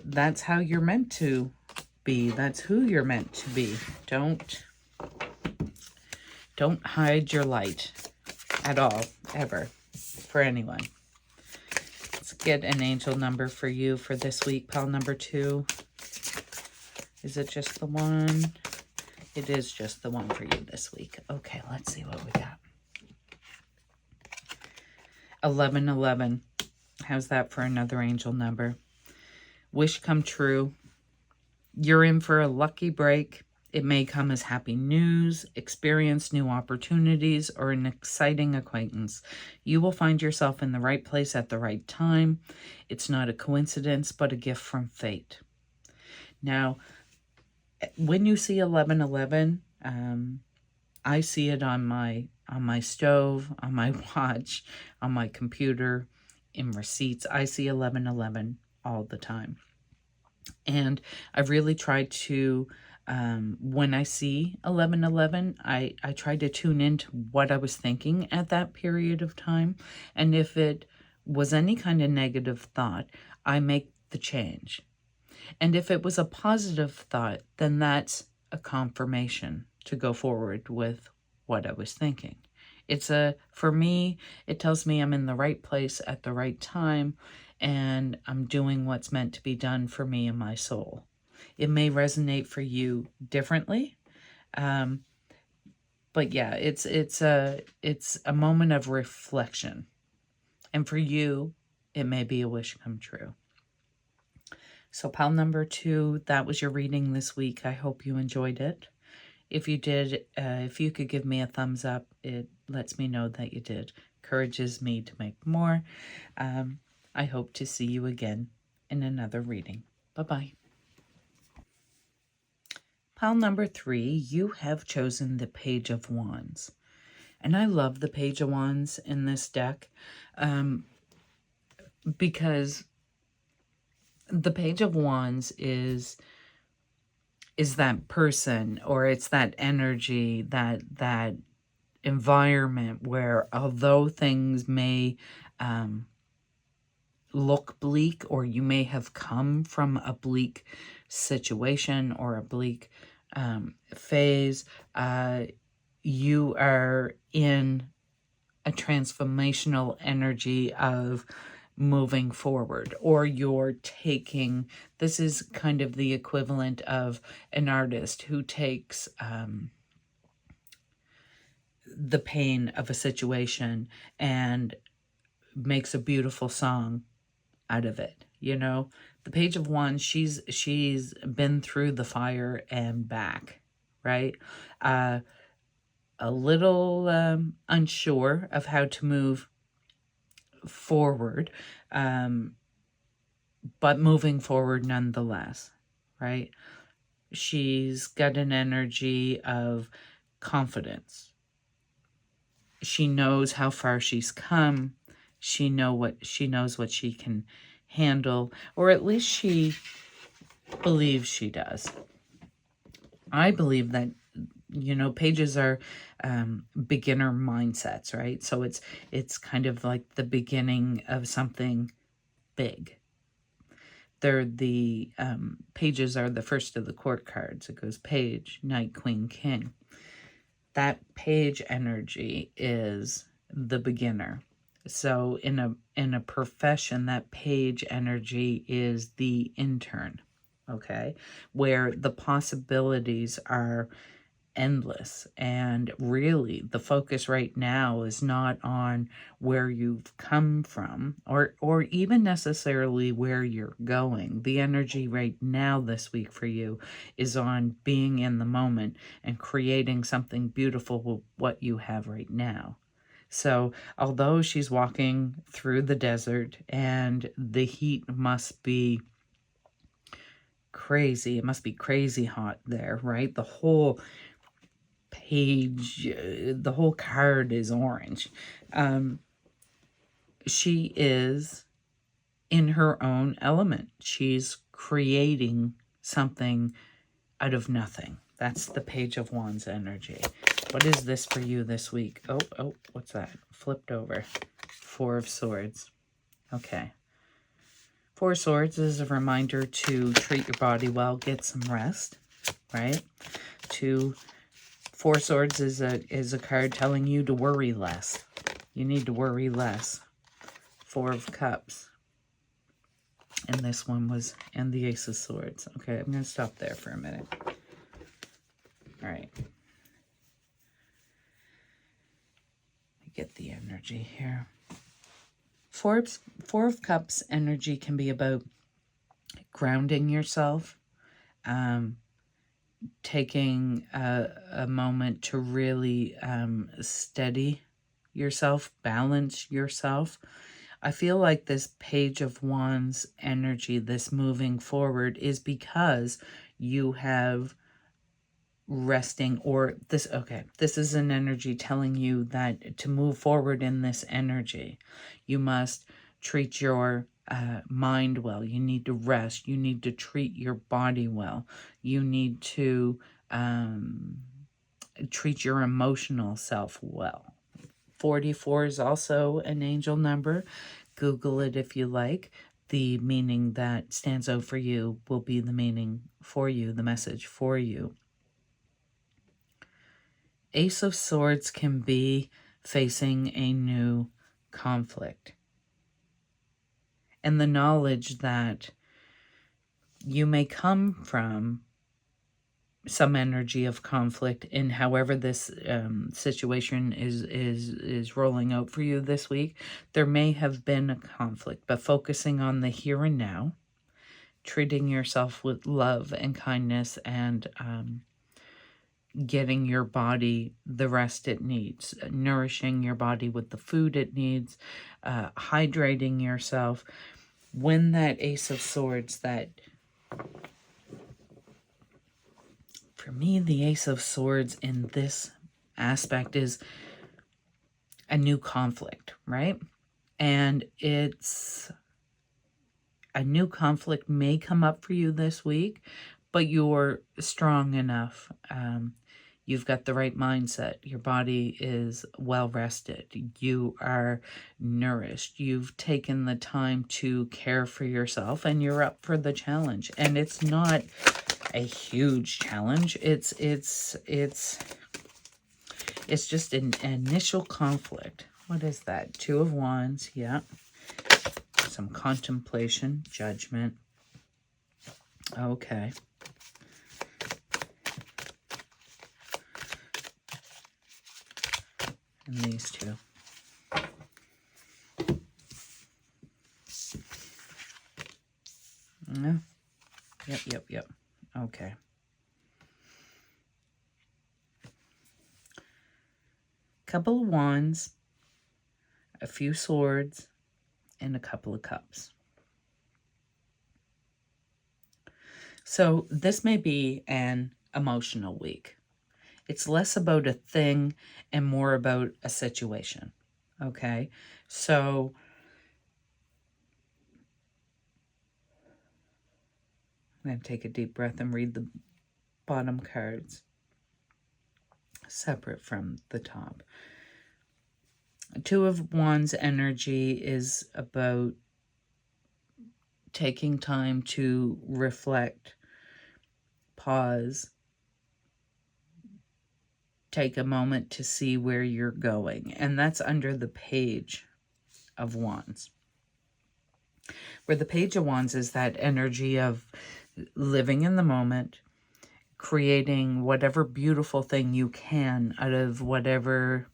that's how you're meant to be. That's who you're meant to be. Don't hide your light at all, ever, for anyone. Let's get an angel number for you for this week, pile number 2. Is it just the one? It is just the one for you this week. Okay, let's see what we got. 1111. How's that for another angel number? Wish come true. You're in for a lucky break. It may come as happy news, experience new opportunities, or an exciting acquaintance. You will find yourself in the right place at the right time. It's not a coincidence, but a gift from fate. Now, when you see 1111, I see it on my stove, on my watch, on my computer, in receipts. I see 1111 all the time. And I've really tried to, when I see 1111, I try to tune into what I was thinking at that period of time. And if it was any kind of negative thought, I make the change. And if it was a positive thought, then that's a confirmation to go forward with what I was thinking. For me, it tells me I'm in the right place at the right time, and I'm doing what's meant to be done for me and my soul. It may resonate for you differently, but yeah, it's a moment of reflection. And for you, it may be a wish come true. So pile number 2, that was your reading this week. I hope you enjoyed it. If you did, if you could give me a thumbs up, it lets me know that you did. Encourages me to make more. I hope to see you again in another reading. Bye-bye. Pile number 3, you have chosen the Page of Wands. And I love the Page of Wands in this deck because the Page of Wands is that person, or it's that energy, that environment where although things may look bleak, or you may have come from a bleak situation or a bleak phase, you are in a transformational energy of moving forward, or you're taking, this is kind of the equivalent of an artist who takes the pain of a situation and makes a beautiful song out of it. You know, the Page of Wands, she's been through the fire and back, right? A little unsure of how to move forward, but moving forward nonetheless, right? She's got an energy of confidence. she knows how far she's come. She knows what she can handle, or at least she believes she does. I believe that, you know, pages are beginner mindsets, right? So it's kind of like the beginning of something big. They're the pages are the first of the court cards. It goes page, knight, queen, king. That page energy is the beginner. So in a profession, that page energy is the intern, okay? Where the possibilities are endless, and really the focus right now is not on where you've come from or even necessarily where you're going. The energy right now this week for you is on being in the moment and creating something beautiful with what you have right now. So although she's walking through the desert and the heat must be crazy, it must be crazy hot there, right? The whole page, the whole card is orange. She is in her own element. She's creating something out of nothing. That's the Page of Wands energy. What is this for you this week? Oh, what's that? Flipped over. Four of Swords. Okay. Four of Swords is a reminder to treat your body well, get some rest, right? Four Swords is a card telling you to worry less. You need to worry less. Four of Cups. And this one was, and the Ace of Swords. Okay, I'm going to stop there for a minute. All right. Get the energy here. Four of Cups energy can be about grounding yourself, taking a moment to really steady yourself, balance yourself. I feel like this Page of Wands energy, this moving forward, is because you have resting, or this, okay, this is an energy telling you that to move forward in this energy, you must treat your mind well. You need to rest. You need to treat your body well. You need to treat your emotional self well. 44 is also an angel number. Google it if you like. The meaning that stands out for you will be the meaning for you, the message for you. Ace of Swords can be facing a new conflict. And the knowledge that you may come from some energy of conflict in however this situation is rolling out for you this week. There may have been a conflict, but focusing on the here and now, treating yourself with love and kindness, and getting your body the rest it needs, nourishing your body with the food it needs, hydrating yourself. When that Ace of Swords, that for me, the Ace of Swords in this aspect is a new conflict, right? And it's a new conflict may come up for you this week, but you're strong enough. You've got the right mindset. Your body is well rested. You are nourished. You've taken the time to care for yourself, and you're up for the challenge. And it's not a huge challenge. It's just an initial conflict. What is that? Two of Wands. Yeah. Some contemplation, judgment. Okay. And these two. Yeah. Yep. Okay. Couple of Wands, a few Swords, and a couple of Cups. So this may be an emotional week. It's less about a thing and more about a situation. Okay, so I'm going to take a deep breath and read the bottom cards separate from the top. Two of Wands energy is about taking time to reflect, pause, take a moment to see where you're going. And that's under the Page of Wands. Where the Page of Wands is that energy of living in the moment, creating whatever beautiful thing you can out of whatever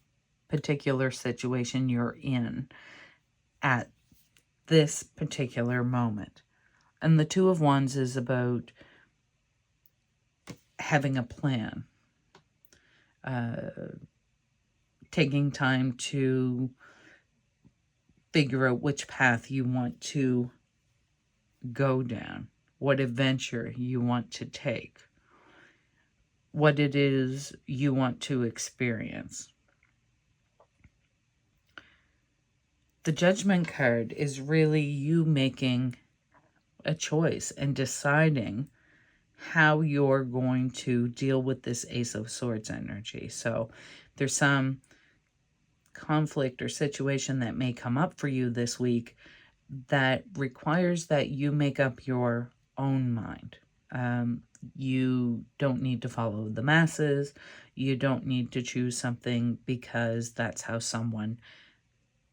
particular situation you're in at this particular moment. And the Two of Wands is about having a plan, taking time to figure out which path you want to go down, what adventure you want to take, what it is you want to experience. The Judgment card is really you making a choice and deciding how you're going to deal with this Ace of Swords energy. So there's some conflict or situation that may come up for you this week that requires that you make up your own mind. You don't need to follow the masses. You don't need to choose something because that's how someone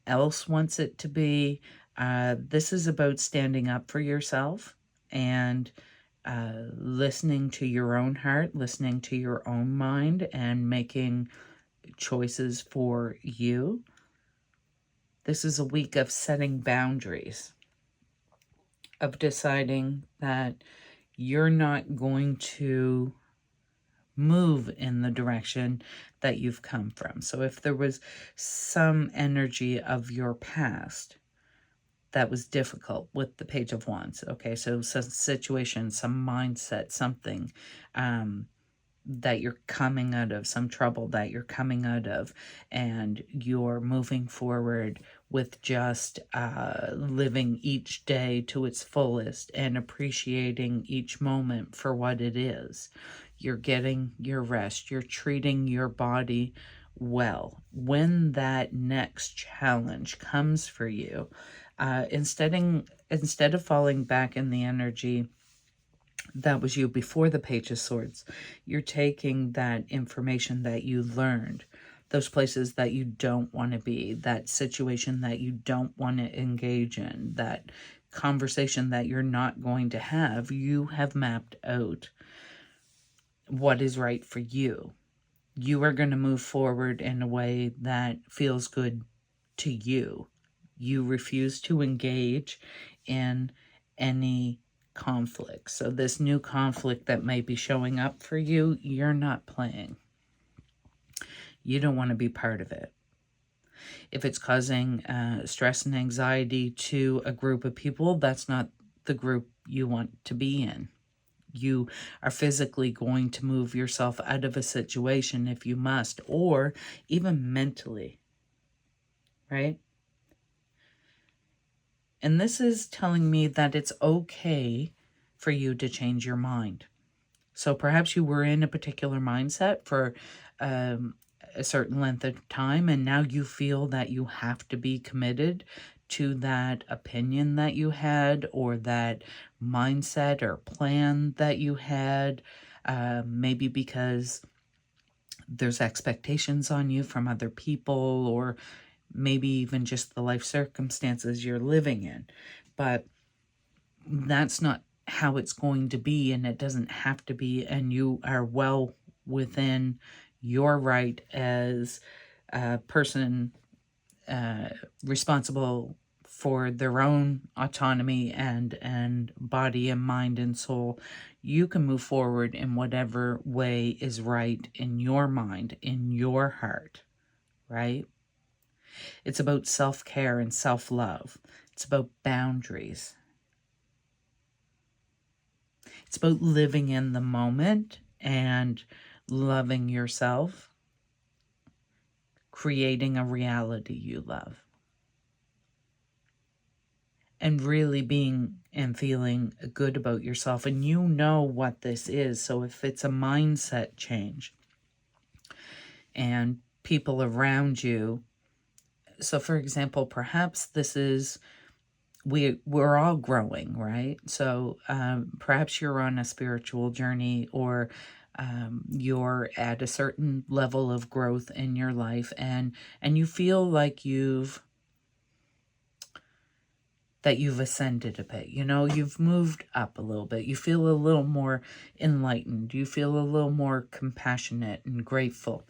else wants it to be. This is about standing up for yourself and listening to your own heart, listening to your own mind, and making choices for you. This is a week of setting boundaries, of deciding that you're not going to move in the direction that you've come from. So if there was some energy of your past that was difficult with the Page of Wands, okay, so some situation, some mindset, something that you're coming out of, some trouble that you're coming out of, and you're moving forward with just living each day to its fullest and appreciating each moment for what it is. You're getting your rest. You're treating your body well. When that next challenge comes for you, instead of falling back in the energy that was you before the Page of Swords, you're taking that information that you learned, those places that you don't want to be, that situation that you don't want to engage in, that conversation that you're not going to have. You have mapped out what is right for you. You are going to move forward in a way that feels good to you. You refuse to engage in any conflict. So this new conflict that may be showing up for you, you're not playing. You don't want to be part of it. If it's causing stress and anxiety to a group of people, that's not the group you want to be in. You are physically going to move yourself out of a situation if you must, or even mentally, right? And this is telling me that it's okay for you to change your mind. So perhaps you were in a particular mindset for a certain length of time, and now you feel that you have to be committed to that opinion that you had, or that mindset or plan that you had, maybe because there's expectations on you from other people, or maybe even just the life circumstances you're living in. But that's not how it's going to be, and it doesn't have to be, and you are well within your right as a person responsible for their own autonomy and body and mind and soul. You can move forward in whatever way is right in your mind, in your heart, right? It's about self-care and self-love. It's about boundaries. It's about living in the moment and loving yourself, creating a reality you love, and really being and feeling good about yourself. And you know what this is. So if it's a mindset change and people around you, so for example, perhaps this is, we're all growing, right? So perhaps you're on a spiritual journey, or you're at a certain level of growth in your life, and you feel like you've ascended a bit. You've moved up a little bit. You feel a little more enlightened. You feel a little more compassionate and grateful.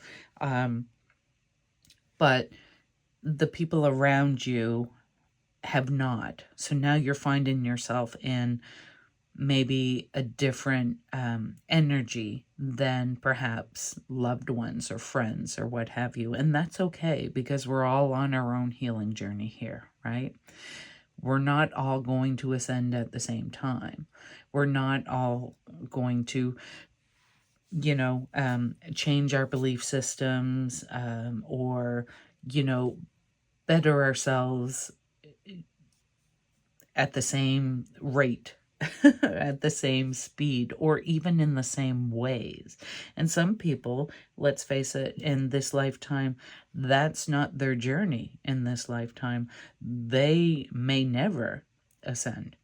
But the people around you have not. So now you're finding yourself in maybe a different energy than perhaps loved ones or friends or what have you. And that's okay, because we're all on our own healing journey here, right? We're not all going to ascend at the same time. We're not all going to, change our belief systems, or, better ourselves at the same rate, at the same speed, or even in the same ways. And some people, let's face it, in this lifetime, that's not their journey in this lifetime. They may never ascend.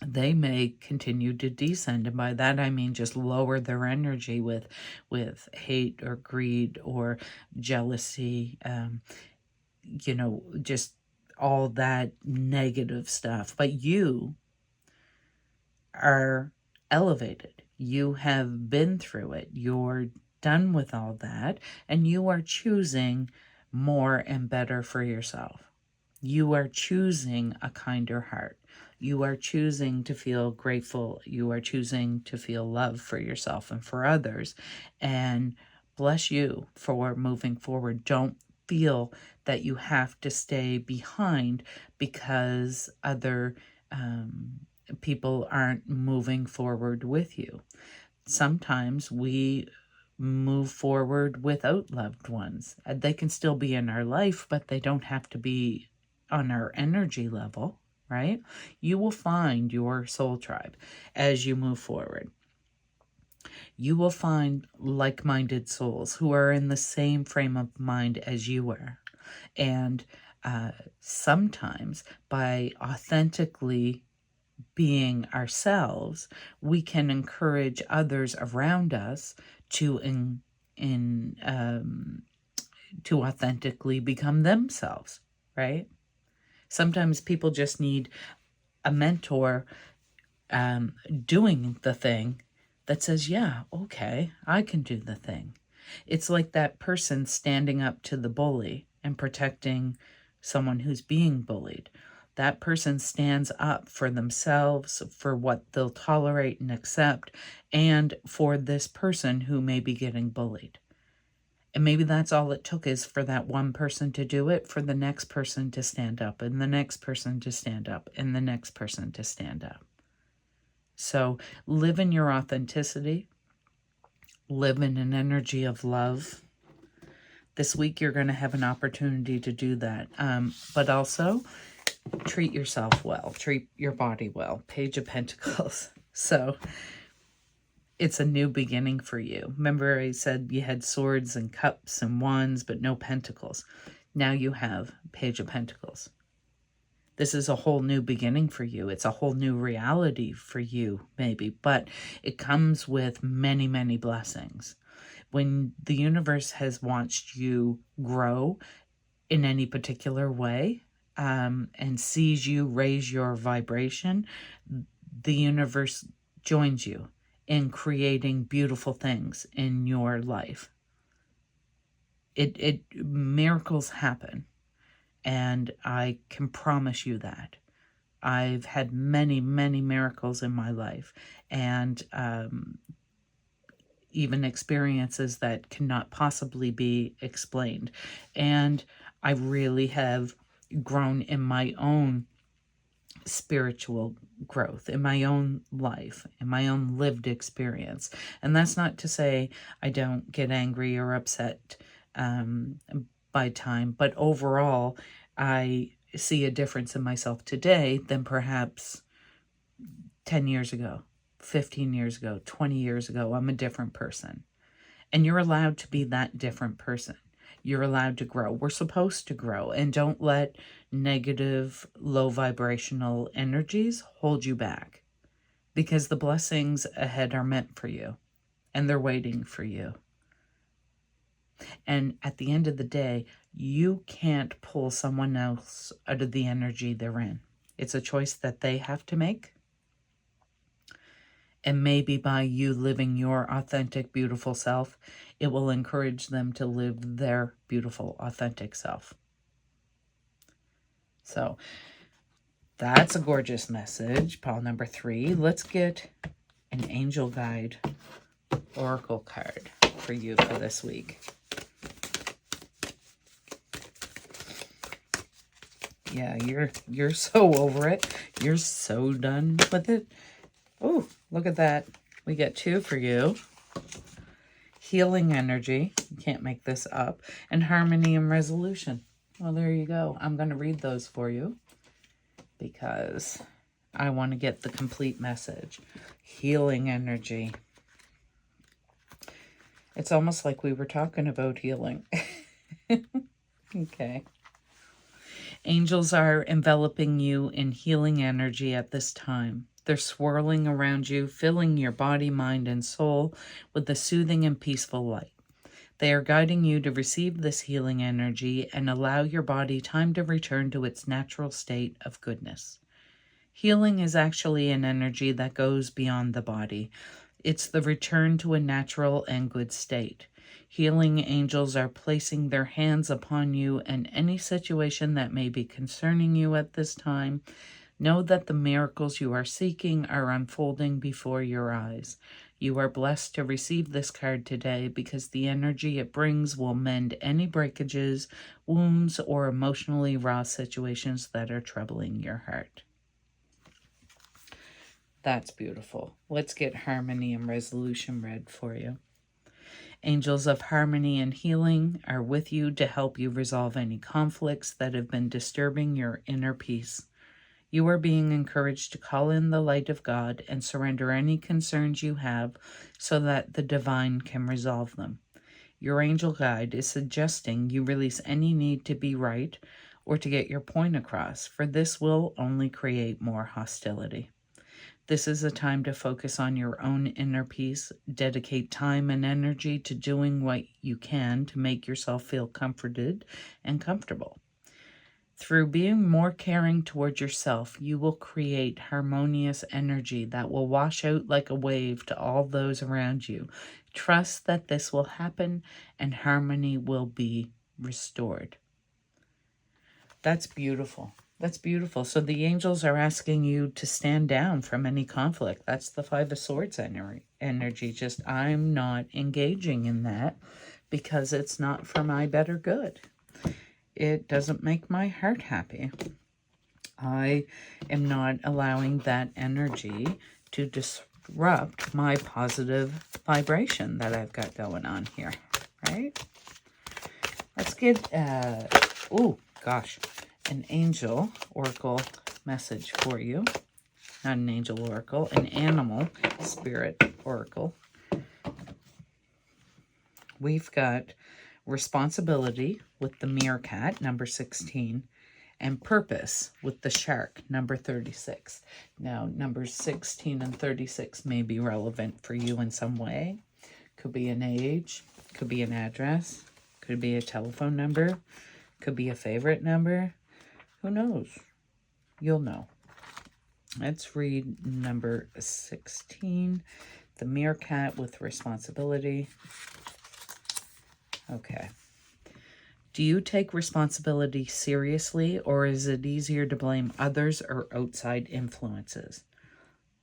They may continue to descend. And by that, I mean just lower their energy with hate or greed or jealousy, just all that negative stuff. But you are elevated. You have been through it. You're done with all that, and you are choosing more and better for yourself. You are choosing a kinder heart. You are choosing to feel grateful. You are choosing to feel love for yourself and for others. And bless you for moving forward. Don't feel that you have to stay behind because other people aren't moving forward with you. Sometimes we move forward without loved ones. They can still be in our life, but they don't have to be on our energy level, right? You will find your soul tribe as you move forward. You will find like-minded souls who are in the same frame of mind as you are. And sometimes by authentically being ourselves, we can encourage others around us to to authentically become themselves, right? Sometimes people just need a mentor doing the thing that says, yeah, okay, I can do the thing. It's like that person standing up to the bully and protecting someone who's being bullied. That person stands up for themselves, for what they'll tolerate and accept, and for this person who may be getting bullied. And maybe that's all it took, is for that one person to do it, for the next person to stand up, and the next person to stand up, and the next person to stand up. So live in your authenticity. Live in an energy of love. This week you're going to have an opportunity to do that. But also, treat yourself well. Treat your body well. Page of Pentacles. So it's a new beginning for you. Remember I said you had swords and cups and wands, but no pentacles. Now you have Page of Pentacles. This is a whole new beginning for you. It's a whole new reality for you, maybe. But it comes with many, many blessings. When the universe has watched you grow in any particular way, and sees you raise your vibration, the universe joins you in creating beautiful things in your life. Miracles happen, and I can promise you that. I've had many, many miracles in my life, and even experiences that cannot possibly be explained. And I really have grown in my own spiritual growth in my own life, in my own lived experience. And that's not to say I don't get angry or upset by time, but overall, I see a difference in myself today than perhaps 10 years ago, 15 years ago, 20 years ago. I'm a different person. And you're allowed to be that different person. You're allowed to grow. We're supposed to grow. And don't let negative, low vibrational energies hold you back. Because the blessings ahead are meant for you. And they're waiting for you. And at the end of the day, you can't pull someone else out of the energy they're in. It's a choice that they have to make. And maybe by you living your authentic, beautiful self, it will encourage them to live their beautiful, authentic self. So that's a gorgeous message. Pile number 3. Let's get an angel guide oracle card for you for this week. Yeah, you're so over it. You're so done with it. Oh, look at that. We get 2 for you. Healing energy. You can't make this up. And harmony and resolution. Well, there you go. I'm going to read those for you because I want to get the complete message. Healing energy. It's almost like we were talking about healing. Okay. Angels are enveloping you in healing energy at this time. They're swirling around you, filling your body, mind, and soul with a soothing and peaceful light. They are guiding you to receive this healing energy and allow your body time to return to its natural state of goodness. Healing is actually an energy that goes beyond the body. It's the return to a natural and good state. Healing angels are placing their hands upon you and any situation that may be concerning you at this time. Know that the miracles you are seeking are unfolding before your eyes. You are blessed to receive this card today because the energy it brings will mend any breakages, wounds, or emotionally raw situations that are troubling your heart. That's beautiful. Let's get harmony and resolution read for you. Angels of harmony and healing are with you to help you resolve any conflicts that have been disturbing your inner peace. You are being encouraged to call in the light of God and surrender any concerns you have so that the divine can resolve them. Your angel guide is suggesting you release any need to be right or to get your point across, for this will only create more hostility. This is a time to focus on your own inner peace, dedicate time and energy to doing what you can to make yourself feel comforted and comfortable. Through being more caring towards yourself, you will create harmonious energy that will wash out like a wave to all those around you. Trust that this will happen and harmony will be restored. That's beautiful. That's beautiful. So the angels are asking you to stand down from any conflict. That's the 5 of Swords energy. Just I'm not engaging in that because it's not for my better good. It doesn't make my heart happy. I am not allowing that energy to disrupt my positive vibration that I've got going on here, right? Let's get, oh gosh, an angel oracle message for you. Not an angel oracle, an animal spirit oracle. We've got responsibility with the meerkat, number 16, and purpose with the shark, number 36. Now, numbers 16 and 36 may be relevant for you in some way. Could be an age, could be an address, could be a telephone number, could be a favorite number. Who knows? You'll know. Let's read number 16, the meerkat with responsibility. Okay. Do you take responsibility seriously, or is it easier to blame others or outside influences?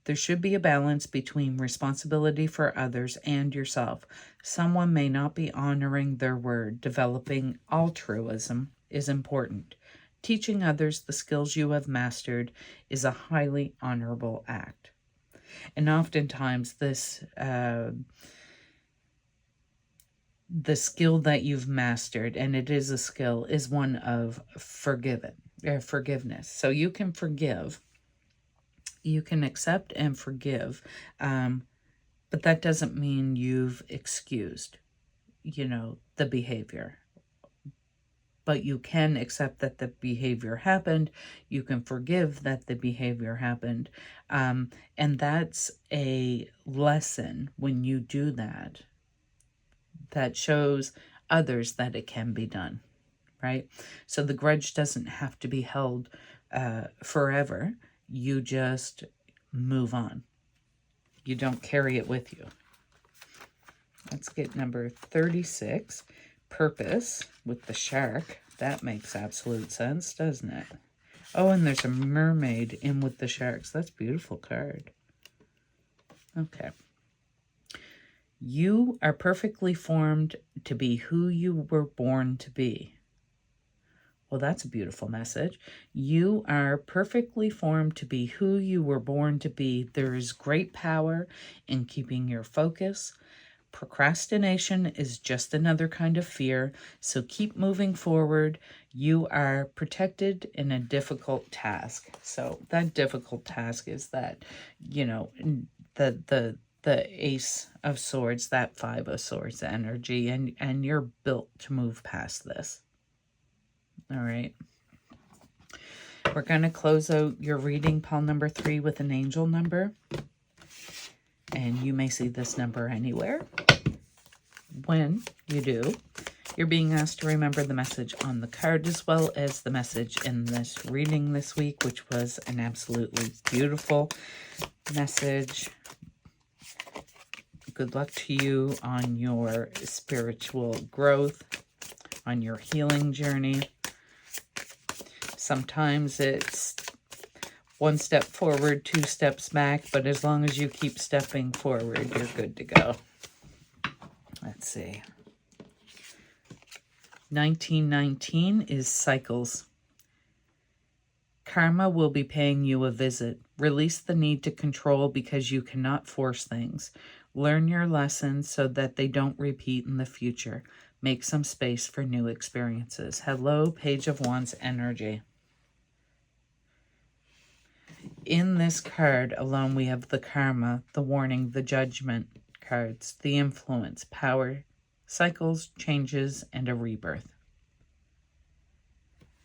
There should be a balance between responsibility for others and yourself. Someone may not be honoring their word. Developing altruism is important. Teaching others the skills you have mastered is a highly honorable act. And oftentimes this the skill that you've mastered, and it is a skill, is one of forgiveness. So you can forgive, you can accept and forgive, but that doesn't mean you've excused, the behavior. But you can accept that the behavior happened. You can forgive that the behavior happened. And that's a lesson when you do that. That shows others that it can be done, right? So the grudge doesn't have to be held forever. You just move on. You don't carry it with you. Let's get number 36, Purpose, with the shark. That makes absolute sense, doesn't it? Oh, and there's a mermaid in with the sharks. That's a beautiful card. Okay. You are perfectly formed to be who you were born to be. Well, that's a beautiful message. You are perfectly formed to be who you were born to be. There is great power in keeping your focus. Procrastination is just another kind of fear, so keep moving forward. You are protected in a difficult task. So that difficult task is that, the Ace of Swords, that Five of Swords energy, and you're built to move past this. All right. We're going to close out your reading, pile number 3, with an angel number. And you may see this number anywhere. When you do, you're being asked to remember the message on the card as well as the message in this reading this week, which was an absolutely beautiful message. Good luck to you on your spiritual growth, on your healing journey. Sometimes it's 1 step forward, 2 steps back, but as long as you keep stepping forward, you're good to go. Let's see. 1919 is cycles. Karma will be paying you a visit. Release the need to control because you cannot force things. Learn your lessons so that they don't repeat in the future. Make some space for new experiences. Hello, Page of Wands energy. In this card alone, we have the karma, the warning, the judgment cards, the influence, power, cycles, changes, and a rebirth.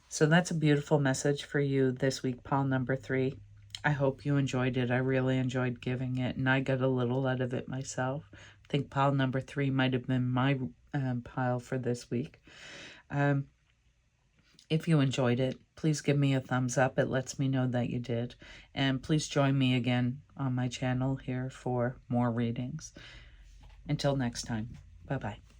So that's a beautiful message for you this week, pile number 3. I hope you enjoyed it. I really enjoyed giving it, and I got a little out of it myself. I think pile number 3 might have been my pile for this week. If you enjoyed it, please give me a thumbs up. It lets me know that you did. And please join me again on my channel here for more readings. Until next time, bye-bye.